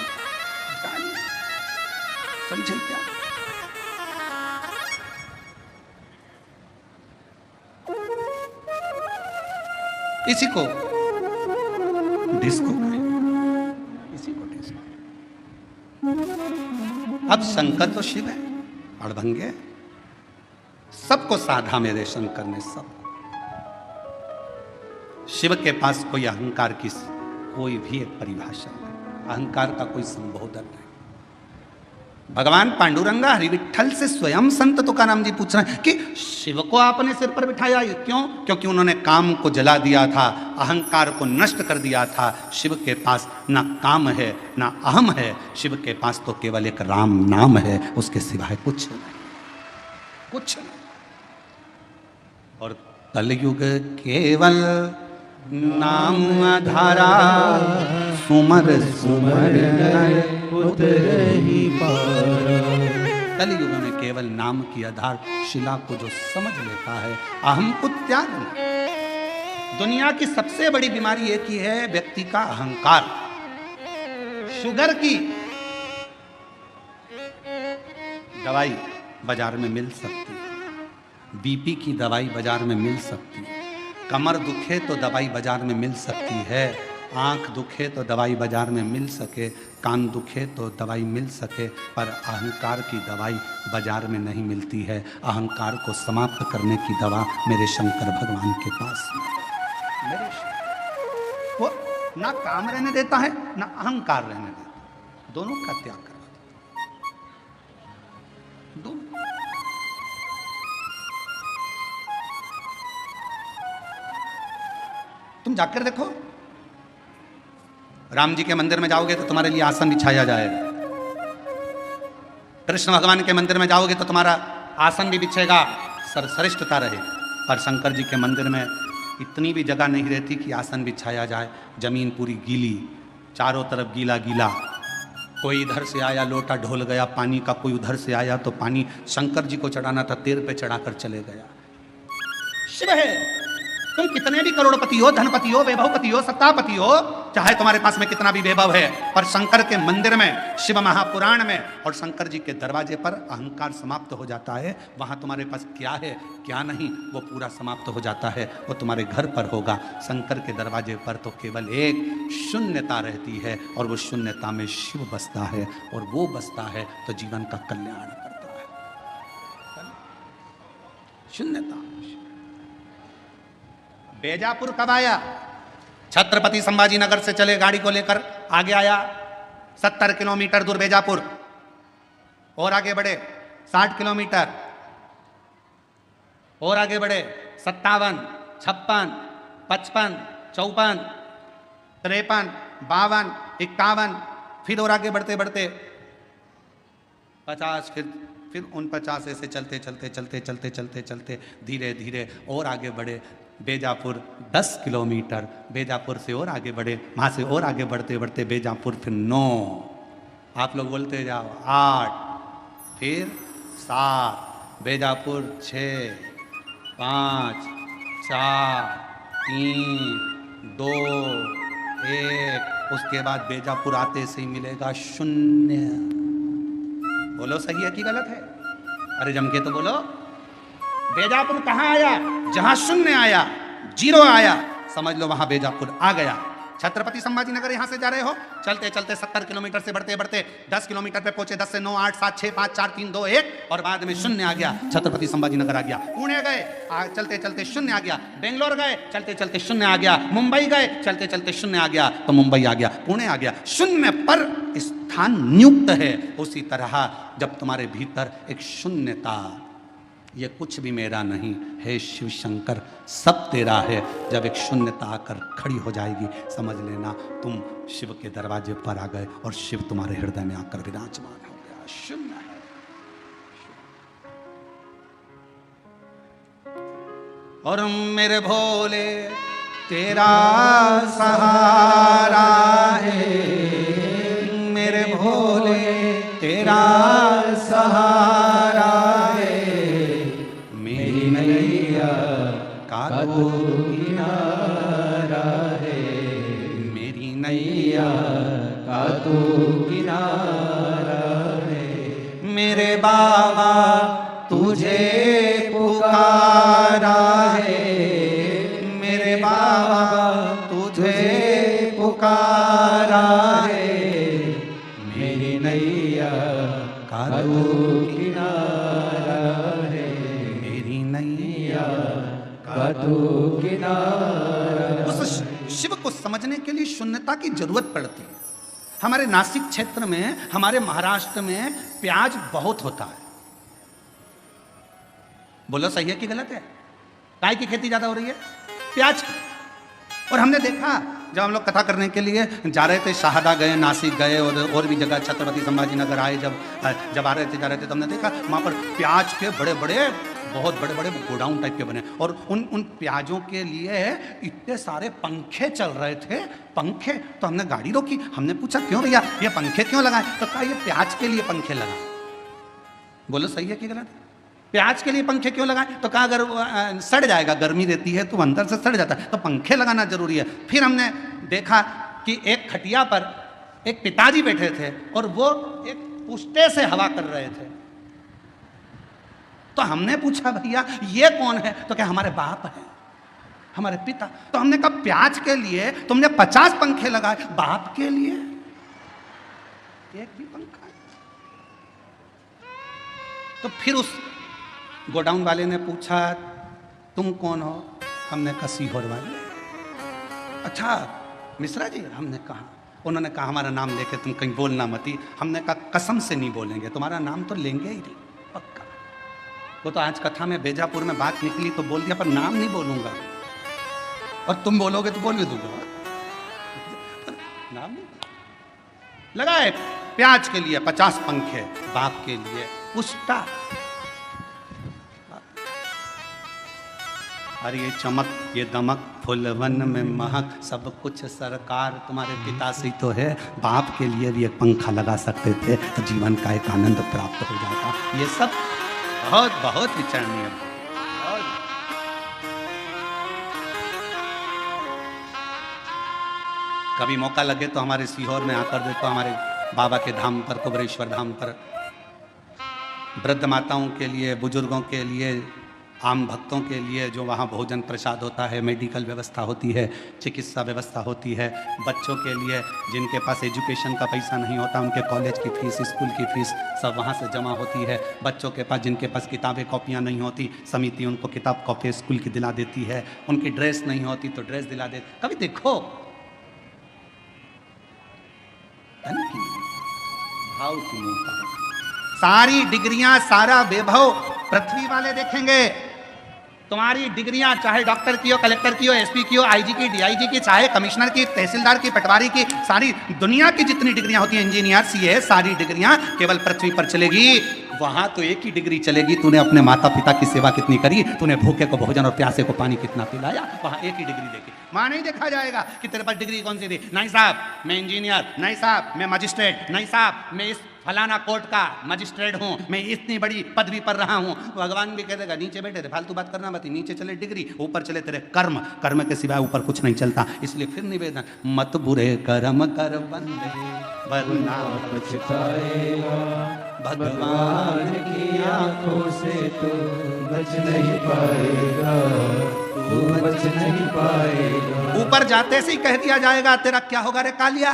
[SPEAKER 1] समझे क्या? इसी को डिस्को कहें, इसी को डिस्को। अब शंकर तो शिव है, अड़भंगे, सबको साधा मेरे शंकर ने, सब। शिव के पास कोई अहंकार की कोई भी एक परिभाषा नहीं, अहंकार का कोई संबोधन नहीं। भगवान पांडुरंगा हरि विठल से स्वयं संत तुकाराम जी पूछ रहे हैं कि शिव को आपने सिर पर बिठाया, क्यों? क्योंकि उन्होंने काम को जला दिया था, अहंकार को नष्ट कर दिया था। शिव के पास ना काम है ना अहम है, शिव के पास तो केवल एक राम नाम है, उसके सिवाय कुछ नहीं, कुछ नहीं। और कलयुग केवल नाम आधारा, सुमर सुमर ही पारा। कलयुग में केवल नाम की आधार शिला को जो समझ लेता है, अहम को त्याग नहीं। दुनिया की सबसे बड़ी बीमारी एक ही है, व्यक्ति का अहंकार। शुगर की दवाई बाजार में मिल सकती है, बीपी की दवाई बाजार में मिल सकती है, कमर दुखे तो दवाई बाजार में मिल सकती है, आंख दुखे तो दवाई बाजार में मिल सके, कान दुखे तो दवाई मिल सके, पर अहंकार की दवाई बाजार में नहीं मिलती है। अहंकार को समाप्त करने की दवा मेरे शंकर भगवान के पास है। मेरे वो ना काम रहने देता है ना अहंकार रहने देता है, दोनों का त्याग करवा दोनों। तुम जाकर देखो, राम जी के मंदिर में जाओगे तो तुम्हारे लिए आसन बिछाया जाएगा, कृष्ण भगवान के मंदिर में जाओगे तो तुम्हारा आसन भी बिछेगा, सर्वश्रेष्ठता रहे। पर शंकर जी के मंदिर में इतनी भी जगह नहीं रहती कि आसन बिछाया जाए, जमीन पूरी गीली, चारों तरफ गीला गीला। कोई इधर से आया लोटा ढोल गया पानी का, कोई उधर से आया तो पानी शंकर जी को चढ़ाना था, तेर पे चढ़ाकर चले गया। शिव है तुम कितने भी करोड़पति हो, धनपति हो, वैभवपति हो, सत्तापति हो, चाहे तुम्हारे पास में कितना भी वैभव है, पर शंकर के मंदिर में, शिव महापुराण में और शंकर जी के दरवाजे पर अहंकार समाप्त हो जाता है। वहां तुम्हारे पास क्या है क्या नहीं वो पूरा समाप्त हो जाता है। वो तुम्हारे घर पर होगा, शंकर के दरवाजे पर तो केवल एक शून्यता रहती है और वो शून्यता में शिव बसता है और वो बसता है तो जीवन का कल्याण करता है। शून्यता। बेजापुर कब आया? छत्रपति संभाजी नगर से चले गाड़ी को लेकर, आगे आया 70 किलोमीटर दूर बेजापुर, और आगे बढ़े 60 किलोमीटर, और आगे बढ़े 57, 56, 55, 54, 53, 52, 51, फिर और आगे बढ़ते बढ़ते 50, फिर 49, ऐसे चलते चलते चलते चलते चलते चलते धीरे धीरे और आगे बढ़े बेजापुर 10 किलोमीटर, बेजापुर से और आगे बढ़े, वहाँ से और आगे बढ़ते बढ़ते बेजापुर फिर 9, आप लोग बोलते जाओ 8, फिर 7, बेजापुर 6, 5, 4, 3, 2, 1, उसके बाद बेजापुर आते से ही मिलेगा शून्य। बोलो सही है कि गलत है? अरे जम के तो बोलो। बेजापुर कहाँ आया? जहां शून्य आया, जीरो आया, समझ लो वहां बेजापुर आ गया। छत्रपति संभाजी नगर यहां से जा रहे हो, चलते चलते 70 किलोमीटर से बढ़ते बढ़ते 10 किलोमीटर पे पहुंचे, 10 से 9, 8, 7, 6, 5, 4, 3, 2, 1 और बाद में शून्य आ गया। छत्रपति संभाजी नगर आ गया। पुणे गए, चलते चलते शून्य आ गया। बेंगलोर गए, चलते चलते शून्य आ गया। मुंबई गए, चलते चलते शून्य आ गया, तो मुंबई आ गया, पुणे आ गया। शून्य पर स्थान नियुक्त है। उसी तरह जब तुम्हारे भीतर एक शून्यता, ये कुछ भी मेरा नहीं है शिव शंकर सब तेरा है, जब एक शून्यता आकर खड़ी हो जाएगी, समझ लेना तुम शिव के दरवाजे पर आ गए और शिव तुम्हारे हृदय में आकर विराजमान हो गया। शून्य है। और मेरे भोले तेरा सहारा है, मेरे भोले तेरा सहारा है, मेरी नैया का तो किनारा है, मेरी नैया का तो किनारा है। मेरे बाबा तुझे पुकारा है, मेरे बाबा तुझे पुकारा है, मेरी नैया का तो किनारा है, मेरी नैया का तो किनारा। उस शिव को समझने के लिए शून्यता की जरूरत पड़ती है। हमारे नासिक क्षेत्र में, हमारे महाराष्ट्र में प्याज बहुत होता है। बोलो सही है कि गलत है? काय की खेती ज्यादा हो रही है? प्याज की। और हमने देखा जब हम लोग कथा करने के लिए जा रहे थे, शाहदा गए, नासिक गए और भी जगह, छत्रपति संभाजी नगर आए, जब आ रहे थे, जा रहे थे, तो हमने देखा वहाँ पर प्याज के बड़े बड़े, बहुत बड़े बड़े गोडाउन टाइप के बने, और उन प्याजों के लिए इतने सारे पंखे चल रहे थे। पंखे, तो हमने गाड़ी रोकी, हमने पूछा क्यों भैया ये पंखे क्यों लगाए? तो कहा ये प्याज के लिए पंखे लगाए। बोलो सही है कि गलत? प्याज के लिए पंखे क्यों लगाए? तो कहा अगर सड़ जाएगा, गर्मी रहती है तो अंदर से सड़ जाता है, तो पंखे लगाना जरूरी है। फिर हमने देखा कि एक खटिया पर एक पिताजी बैठे थे और वो एक पुष्टे से हवा कर रहे थे। तो हमने पूछा भैया ये कौन है? तो क्या हमारे बाप है, हमारे पिता। तो हमने कहा प्याज के लिए तुमने 50 पंखे लगाए, बाप के लिए एक भी पंखा। तो फिर उस गोडाउन वाले ने पूछा तुम कौन हो? हमने कहा सीहोर वाले। अच्छा मिश्रा जी? हमने कहा। उन्होंने कहा हमारा नाम लेके तुम कहीं बोलना मती। हमने कहा कसम से नहीं बोलेंगे, तुम्हारा नाम तो लेंगे ही नहीं, पक्का। वो तो आज कथा में बेजापुर में बात निकली तो बोल दिया, पर नाम नहीं बोलूंगा, और तुम बोलोगे तो बोल भी दूंगा, नाम नहीं। लगाए प्याज के लिए 50 पंखे, बाप के लिए पुष्टा। और ये चमक, ये दमक, फुलवन में महक, सब कुछ सरकार तुम्हारे पिता से तो है। बाप के लिए भी एक पंखा लगा सकते थे तो जीवन का एक आनंद प्राप्त हो जाता। ये सब बहुत बहुत विचारणीय। कभी मौका लगे तो हमारे सीहोर में आकर देखो, हमारे बाबा के धाम पर, कुबरेश्वर धाम पर, वृद्ध माताओं के लिए, बुजुर्गों के लिए, आम भक्तों के लिए जो वहाँ भोजन प्रसाद होता है, मेडिकल व्यवस्था होती है, चिकित्सा व्यवस्था होती है, बच्चों के लिए जिनके पास एजुकेशन का पैसा नहीं होता, उनके कॉलेज की फ़ीस, स्कूल की फ़ीस सब वहाँ से जमा होती है। बच्चों के पास जिनके पास किताबें कॉपियाँ नहीं होती, समिति उनको किताब कॉपी स्कूल की दिला देती है। उनकी ड्रेस नहीं होती तो ड्रेस दिला दे। कभी देखो भाव की मूर्ता, सारी डिग्रियां, सारा वैभव पृथ्वी वाले देखेंगे। तुम्हारी डिग्रियां चाहे डॉक्टर की हो, कलेक्टर की हो, एसपी की हो, आईजी की, डीआईजी की, चाहे कमिश्नर की, तहसीलदार की, पटवारी की, सारी दुनिया की जितनी डिग्रियां होती हैं, इंजीनियर, सीए, सारी डिग्रियां केवल पृथ्वी पर चलेगी। वहां तो एक ही डिग्री चलेगी, तूने अपने माता पिता की सेवा कितनी करी, तूने भूखे को भोजन और प्यासे को पानी कितना पिलाया, वहां एक ही डिग्री देगी। वहां नहीं देखा जाएगा कि तेरे पास डिग्री कौन सी थी। नहीं साहब मैं इंजीनियर, नहीं साहब मैं मजिस्ट्रेट, नहीं साहब मैं इस फलाना कोर्ट का मजिस्ट्रेट हूँ, मैं इतनी बड़ी पदवी पर रहा हूँ। भगवान भी कह देगा नीचे बैठे थे, फालतू बात करना मत, नीचे चले डिग्री, ऊपर चले तेरे कर्म, कर्म के सिवाय ऊपर कुछ नहीं चलता। इसलिए फिर निवेदन, मत बुरे कर्म कर बंदे वरना
[SPEAKER 2] पछताएगा,
[SPEAKER 1] भगवान
[SPEAKER 2] की आंखों से तू बच नहीं पाएगा, तू बच नहीं पाएगा।
[SPEAKER 1] ऊपर जाते से ही कह दिया जाएगा तेरा क्या होगा रे कालिया,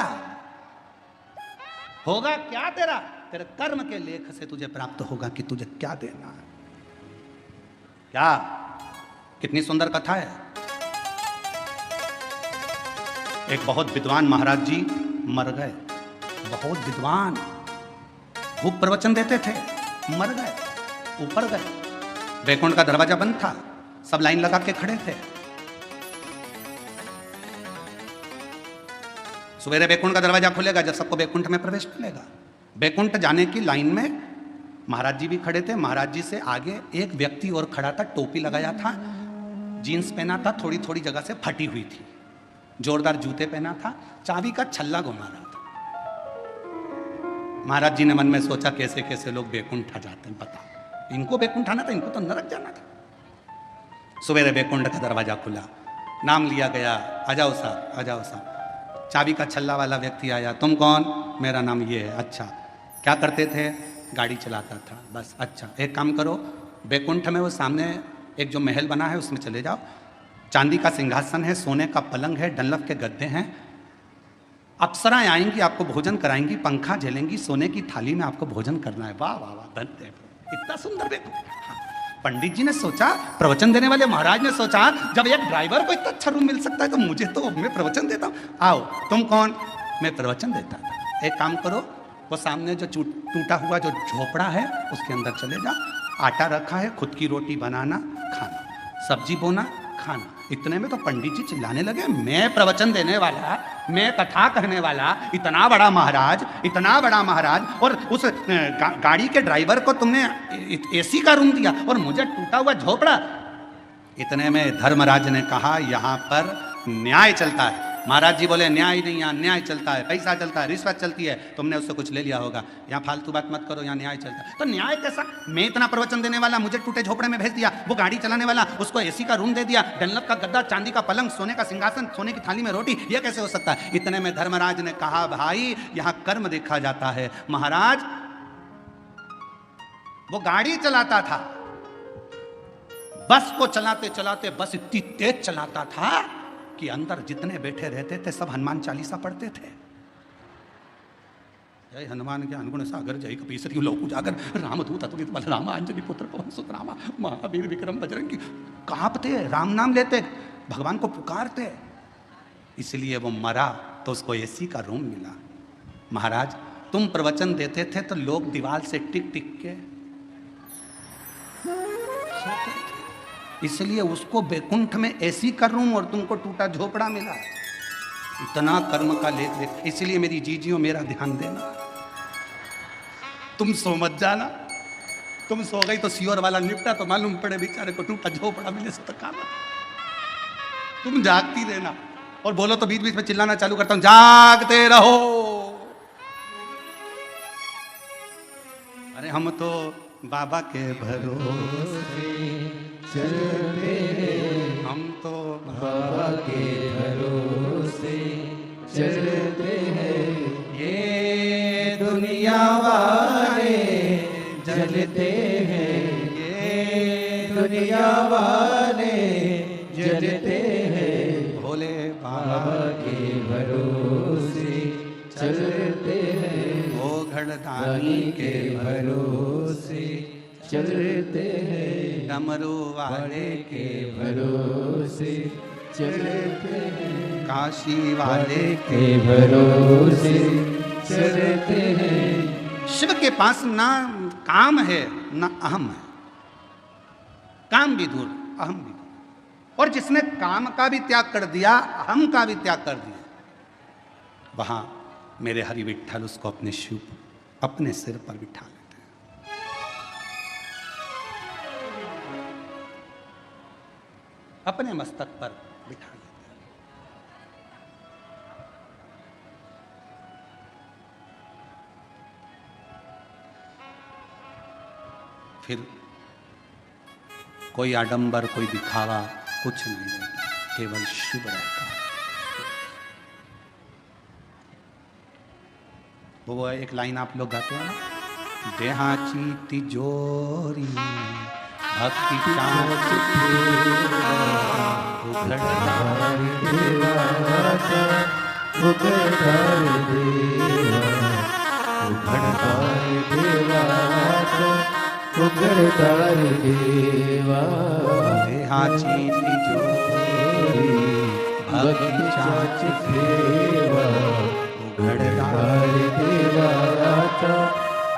[SPEAKER 1] होगा क्या तेरा, तेरे कर्म के लेख से तुझे प्राप्त होगा कि तुझे क्या देना है। क्या कितनी सुंदर कथा है। एक बहुत विद्वान महाराज जी मर गए, बहुत विद्वान, खूब प्रवचन देते थे, मर गए, ऊपर गए, वैकुंठ का दरवाजा बंद था, सब लाइन लगा के खड़े थे। सवेरे वैकुंठ का दरवाजा खुलेगा जब सबको वैकुंठ में प्रवेश मिलेगा। वैकुंठ जाने की लाइन में महाराज जी भी खड़े थे। महाराज जी से आगे एक व्यक्ति और खड़ा था, टोपी लगाया था, जीन्स पहना था, थोड़ी थोड़ी जगह से फटी हुई थी, जोरदार जूते पहना था, चाबी का छल्ला घुमा रहा था। महाराज जी ने मन में सोचा कैसे कैसे लोग वैकुंठ जाते हैं, बता इनको वैकुंठ आना था, इनको तो नरक जाना था। सवेरे वैकुंठ का दरवाजा खुला, नाम लिया गया, आ जाओ साहब, आ जाओ साहब। चाबी का छल्ला वाला व्यक्ति आया, तुम कौन, मेरा नाम ये है। अच्छा क्या करते थे, गाड़ी चलाता था, बस। अच्छा एक काम करो, वैकुंठ में वो सामने एक जो महल बना है उसमें चले जाओ, चांदी का सिंहासन है, सोने का पलंग है, डंलप के गद्दे हैं, अप्सराएं आएंगी, आपको भोजन कराएंगी, पंखा झेलेंगी, सोने की थाली में आपको भोजन करना है। वाह वाह वाह, धन्य, इतना सुंदर वैकुंठ। पंडित जी ने सोचा, प्रवचन देने वाले महाराज ने सोचा, जब एक ड्राइवर को इतना अच्छा रूम मिल सकता है तो मुझे तो, मैं प्रवचन देता हूँ। आओ, तुम कौन, मैं प्रवचन देता था। एक काम करो, वो सामने जो टूटा हुआ जो झोपड़ा है उसके अंदर चले जाओ, आटा रखा है, खुद की रोटी बनाना, खाना, सब्जी बोना, खाना। इतने में तो पंडित जी चिल्लाने लगे, मैं प्रवचन देने वाला, मैं कथा कहने वाला, इतना बड़ा महाराज, इतना बड़ा महाराज, और उस गाड़ी के ड्राइवर को तुमने एसी का रूम दिया और मुझे टूटा हुआ झोपड़ा। इतने में धर्मराज ने कहा, यहाँ पर न्याय चलता है। महाराज जी बोले, न्याय नहीं, यहाँ न्याय चलता है, पैसा चलता है, रिश्वत चलती है, तुमने उससे कुछ ले लिया होगा, यहाँ फालतू बात मत करो, यहाँ न्याय चलता है। तो न्याय कैसा, मैं इतना प्रवचन देने वाला, मुझे टूटे झोपड़े में भेज दिया, वो गाड़ी चलाने वाला, उसको एसी का रूम दे दिया, डंलप का गद्दा, चांदी का पलंग, सोने का सिंहासन, सोने की थाली में रोटी, ये कैसे हो सकता है। इतने में धर्मराज ने कहा, भाई यहाँ कर्म देखा जाता है। महाराज वो गाड़ी चलाता था, बस को चलाते चलाते बस इतनी तेज चलाता था कि अंदर जितने बैठे रहते थे सब हनुमान चालीसा पढ़ते थे। जय हनुमान के अनुगुण सागर, जय कपीसरी लोक उजागर, रामदूत अतुलित बल राम, अंजनी पुत्र पवन सुत रामा, महावीर विक्रम बजरंगी। कांपते, राम नाम लेते, भगवान को पुकारते। इसलिए वो मरा तो उसको एसी का रूम मिला। महाराज तुम प्रवचन देते थे तो लोग दीवार से टिक टिक के सोते थे, इसलिए उसको वैकुंठ में एसी का रूम और तुमको टूटा झोपड़ा मिला। इतना कर्म का लेख देख। इसलिए मेरी जीजियों मेरा ध्यान देना, तुम सो मत जाना, तुम सो गई तो सियोर वाला निपटा तो मालूम पड़े बेचारे को टूटा झोपड़ा मिले से तो काम। तुम जागती रहना, और बोलो तो बीच बीच में चिल्लाना चालू करता हूं, जागते रहो। अरे हम तो बाबा के भरोसे
[SPEAKER 2] चलते हैं,
[SPEAKER 1] हम तो
[SPEAKER 2] बाबा के भरोसे चलते हैं।
[SPEAKER 1] ये दुनिया वाले
[SPEAKER 2] जलते हैं,
[SPEAKER 1] ये
[SPEAKER 2] दुनिया वाले जलते हैं।
[SPEAKER 1] भोले
[SPEAKER 2] बाबा
[SPEAKER 1] बाबा
[SPEAKER 2] के भरोसे चलते हैं,
[SPEAKER 1] ओ घड़दानी
[SPEAKER 2] दानी के भरोसे चलते हैं,
[SPEAKER 1] डमरू वाले
[SPEAKER 2] के भरोसे चलते हैं,
[SPEAKER 1] काशी वाले
[SPEAKER 2] के भरोसे चलते हैं।
[SPEAKER 1] शिव के पास ना काम है ना अहम है। काम भी दूर, अहम भी दूर। और जिसने काम का भी त्याग कर दिया, अहम का भी त्याग कर दिया, वहां मेरे हरि विठ्ठल उसको अपने शिव अपने सिर पर बिठा लेते हैं। अपने मस्तक पर बिठा लेते हैं। फिर कोई आडंबर, कोई दिखावा कुछ नहीं रहता, केवल शिव रहता है। वो एक लाइन आप लोग गाते हो ना, देहाची तिजोरी भक्ति चाँच
[SPEAKER 2] उघड़दारी देवाचा, उघड़दारी देवा, उघड़दारी देवाचा, उघड़दारी देवा।
[SPEAKER 1] देहाची तिजोरी भक्ति चाँच
[SPEAKER 2] देवा,
[SPEAKER 1] उघड़दारी
[SPEAKER 2] देवाचा,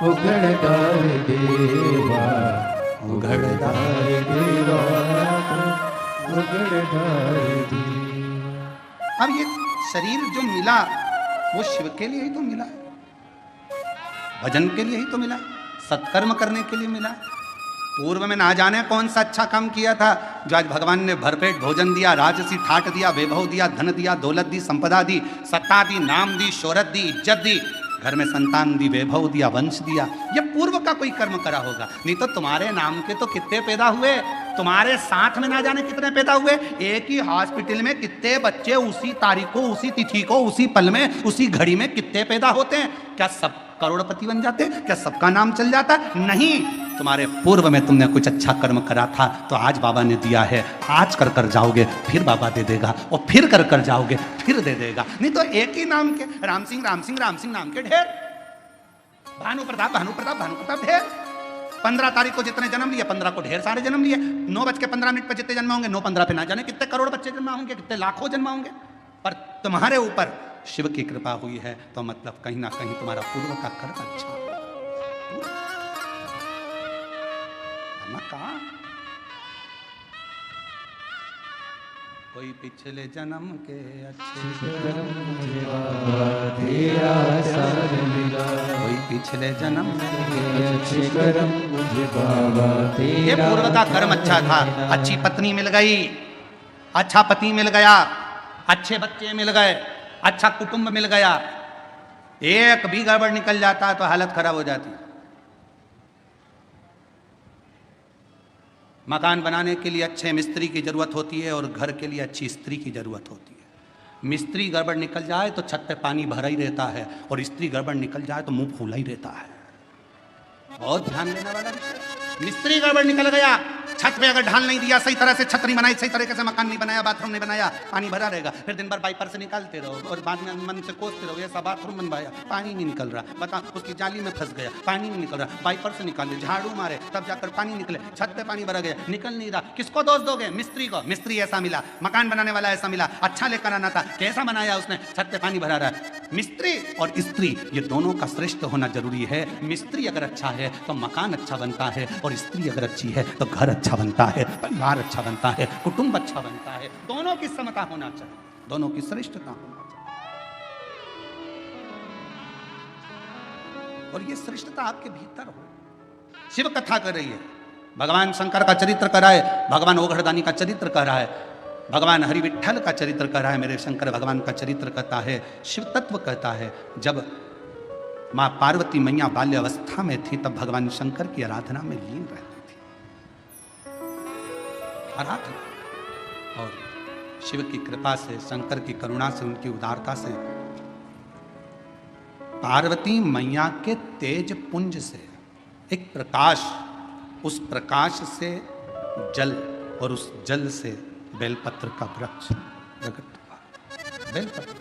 [SPEAKER 2] उघड़दारी देवा,
[SPEAKER 1] उघड़दारी
[SPEAKER 2] देवा, उघड़दारी देवा।
[SPEAKER 1] अब ये शरीर जो मिला वो शिव के लिए ही तो मिला है, भजन के लिए ही तो मिला, सत्कर्म करने के लिए मिला। पूर्व में ना जाने कौन सा अच्छा काम किया था जो आज भगवान ने भरपेट भोजन दिया, राजसी ठाट दिया, वैभव दिया, धन दिया, दौलत दी, संपदा दी, सत्ता दी, नाम दी, शोहरत दी, इज्जत दी, घर में संतान दी, वैभव दिया, वंश दिया। ये पूर्व का कोई कर्म करा होगा, नहीं तो तुम्हारे नाम के तो कितने पैदा हुए, तुम्हारे साथ में ना जाने कितने पैदा हुए। एक ही हॉस्पिटल में कितने बच्चे उसी तारीख को, उसी तिथि को, उसी पल में, उसी घड़ी में कितने पैदा होते हैं। क्या सब करोड़पति बन जाते? क्या सबका नाम चल जाता? नहीं, तुम्हारे पूर्व में तुमने कुछ अच्छा कर्म करा था तो आज बाबा ने दिया है, आज कर कर जाओगे फिर बाबा दे देगा, और फिर कर कर जाओगे फिर दे देगा। नहीं तो एक ही नाम के राम सिंह राम सिंह राम सिंह नाम के ढेर, भानु प्रताप भानु प्रताप भानु प्रताप ढेर। 15 तारीख को जितने जन्म लिए 15 को ढेर सारे जन्म लिए। 9:15 पर जितने जन्म होंगे 9:15 पे ना जाने कितने करोड़ बच्चे जन्म होंगे, कितने लाखों जन्म होंगे। पर तुम्हारे ऊपर शिव की कृपा हुई है तो मतलब कहीं ना कहीं तुम्हारा पूर्व का कर्म अच्छा कहा। कोई पिछले जन्म के अच्छे
[SPEAKER 2] कर्म मुझे बाबा तेरा साथ मिला,
[SPEAKER 1] कोई पिछले जन्म के
[SPEAKER 2] अच्छे कर्म मुझे बाबा तेरा।
[SPEAKER 1] ये पूर्व का कर्म अच्छा था, अच्छी पत्नी मिल गई, अच्छा पति मिल गया, अच्छे बच्चे मिल गए, अच्छा कुटुंब मिल गया। एक भी गड़बड़ निकल जाता तो हालत खराब हो जाती। मकान बनाने के लिए अच्छे मिस्त्री की जरूरत होती है और घर के लिए अच्छी स्त्री की जरूरत होती है। मिस्त्री गड़बड़ निकल जाए तो छत पे पानी भरा ही रहता है, और स्त्री गड़बड़ निकल जाए तो मुंह फूला ही रहता है। बहुत ध्यान देने वाला विषय। मिस्त्री गड़बड़ निकल गया, छत पे अगर ढाल नहीं दिया, सही तरह से छत नहीं बनाई, सही तरीके से मकान नहीं बनाया, बाथरूम नहीं बनाया, पानी भरा रहेगा। फिर दिन भर वाइपर से निकालते रहो और बाद में मन से कोसते रहो, ऐसा बाथरूम बनवाया, पानी नहीं निकल रहा, बता उसकी जाली में फंस गया, पानी नहीं निकल रहा, वाइपर से निकाले, झाड़ू मारे, तब जाकर पानी निकले, छत पे पानी भरा गया, निकल नहीं रहा। किसको दोष दोगे? मिस्त्री को। मिस्त्री ऐसा मिला, मकान बनाने वाला ऐसा मिला, अच्छा लेकर आना था, कैसा बनाया उसने, छत पे पानी भरा रहा है। मिस्त्री और स्त्री ये दोनों का श्रेष्ठ होना जरूरी है। मिस्त्री अगर अच्छा है तो मकान अच्छा बनता है, और स्त्री अगर अच्छी है तो घर अच्छा बनता है, परिवार अच्छा बनता है, कुटुंब अच्छा बनता है। दोनों की समता होना चाहिए, दोनों की श्रेष्ठता होना चाहिए, और ये श्रेष्ठता आपके भीतर हो। शिव कथा कर रही है, भगवान शंकर का चरित्र कर रहा है, भगवान ओघड़दानी का चरित्र कर रहा है, भगवान हरि विठ्ठल का चरित्र कर रहा है, मेरे शंकर भगवान का चरित्र कहता है, शिव तत्व कहता है। जब माँ पार्वती मैया बाल्य अवस्था में थी तब भगवान शंकर की आराधना में लीन रहती थी, आराधना। और शिव की कृपा से, शंकर की करुणा से, उनकी उदारता से पार्वती मैया के तेज पुंज से एक प्रकाश, उस प्रकाश से जल और उस जल से बेलपत्र का वृक्ष प्रकट हुआ। बेलपत्र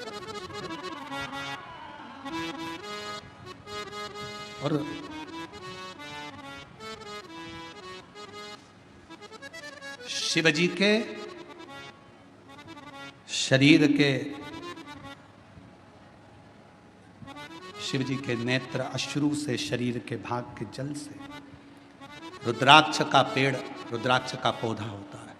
[SPEAKER 1] और शिवजी के शरीर के, शिवजी के नेत्र अश्रु से, शरीर के भाग के जल से रुद्राक्ष का पेड़, रुद्राक्ष का पौधा होता है।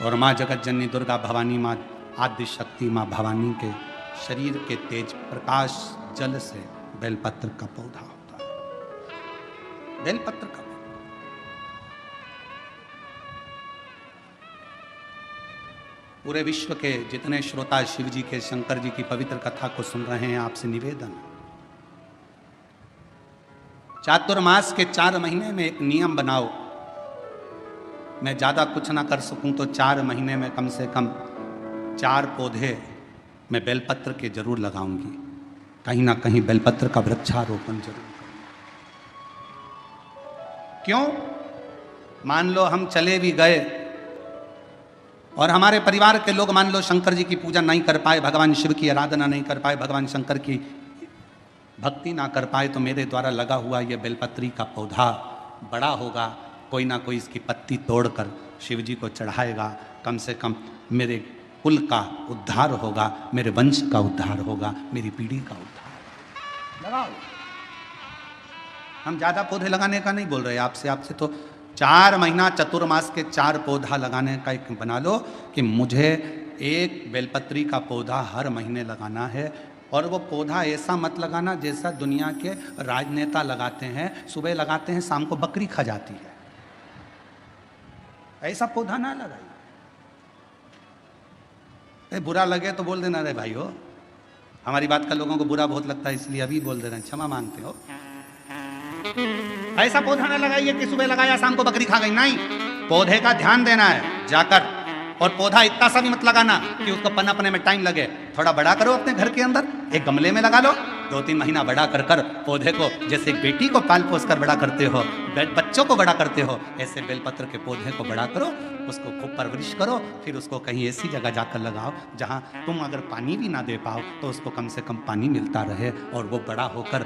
[SPEAKER 1] और माँ जगत जननी दुर्गा भवानी, माँ आदि शक्ति माँ भवानी के शरीर के तेज प्रकाश जल से बेलपत्र का पौधा होता है। बेलपत्र का पूरे विश्व के जितने श्रोता शिव जी के, शंकर जी की पवित्र कथा को सुन रहे हैं, आपसे निवेदन, चातुर्मास के 4 महीने में एक नियम बनाओ। मैं ज्यादा कुछ ना कर सकूं तो 4 महीने में कम से कम 4 पौधे मैं बेलपत्र के जरूर लगाऊंगी। कहीं ना कहीं बेलपत्र का वृक्षारोपण जरूर करूंगी। क्यों? मान लो हम चले भी गए और हमारे परिवार के लोग मान लो शंकर जी की पूजा नहीं कर पाए, भगवान शिव की आराधना नहीं कर पाए, भगवान शंकर की भक्ति ना कर पाए, तो मेरे द्वारा लगा हुआ ये बेलपत्री का पौधा बड़ा होगा, कोई ना कोई इसकी पत्ती तोड़कर शिव जी को चढ़ाएगा। कम से कम मेरे कुल का उद्धार होगा, मेरे वंश का उद्धार होगा, मेरी पीढ़ी का उद्धार। लगाओ। हम ज़्यादा पौधे लगाने का नहीं बोल रहे आपसे, आपसे तो 4 महीना चतुर्मास के 4 पौधा लगाने का एक बना लो कि मुझे एक बेलपत्री का पौधा हर महीने लगाना है। और वो पौधा ऐसा मत लगाना जैसा दुनिया के राजनेता लगाते हैं, सुबह लगाते हैं शाम को बकरी खा जाती है, ऐसा पौधा ना लगाइए। बुरा लगे तो बोल देना, रे भाई हो, हमारी बात का लोगों को बुरा बहुत लगता है इसलिए अभी बोल दे रहे हैं, क्षमा मांगते हो। ऐसा पौधा ना लगाइए कि सुबह लगाया शाम को बकरी खा गई, नहीं। पौधे का ध्यान देना है जाकर। और पौधा इतना सा भी मत लगाना कि उसको पनपने में टाइम लगे। थोड़ा बड़ा करो अपने घर के अंदर, एक गमले में लगा लो, 2-3 महीना बड़ा कर कर पौधे को, जैसे एक बेटी को पाल पोस कर बड़ा करते हो, बच्चों को बड़ा करते हो, ऐसे बेलपत्र के पौधे को बड़ा करो, उसको खूब परवरिश करो, फिर उसको कहीं ऐसी जगह जाकर लगाओ जहाँ तुम अगर पानी भी ना दे पाओ तो उसको कम से कम पानी मिलता रहे और वो बड़ा होकर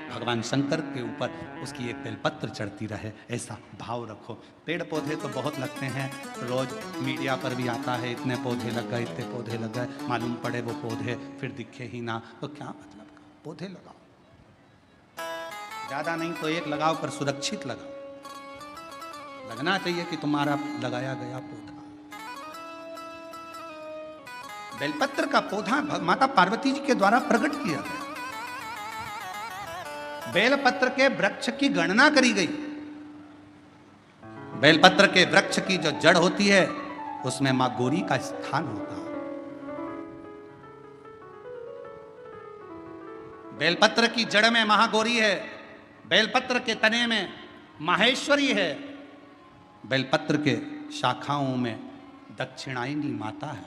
[SPEAKER 1] भगवान शंकर के ऊपर उसकी एक बेलपत्र चढ़ती रहे, ऐसा भाव रखो। पेड़ पौधे तो बहुत लगते हैं, रोज मीडिया पर भी आता है, इतने पौधे लग गए, इतने पौधे लग गए, मालूम पड़े वो पौधे फिर दिखे ही ना, तो क्या मतलब? पौधे लगाओ, ज़्यादा नहीं तो एक लगाओ पर सुरक्षित लगाओ। लगना चाहिए कि तुम्हारा लगाया गया पौधा। बेलपत्र का पौधा माता पार्वती जी के द्वारा प्रकट किया गया। बेलपत्र के वृक्ष की गणना करी गई। बेलपत्र के वृक्ष की जो जड़ होती है उसमें मां गौरी का स्थान होता है। बेलपत्र की जड़ में महागौरी है, बेलपत्र के तने में माहेश्वरी है, बेलपत्र के शाखाओं में दक्षिणायनी माता है,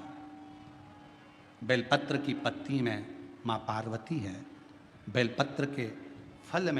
[SPEAKER 1] बेलपत्र की पत्ती में मां पार्वती है, बेलपत्र के फल में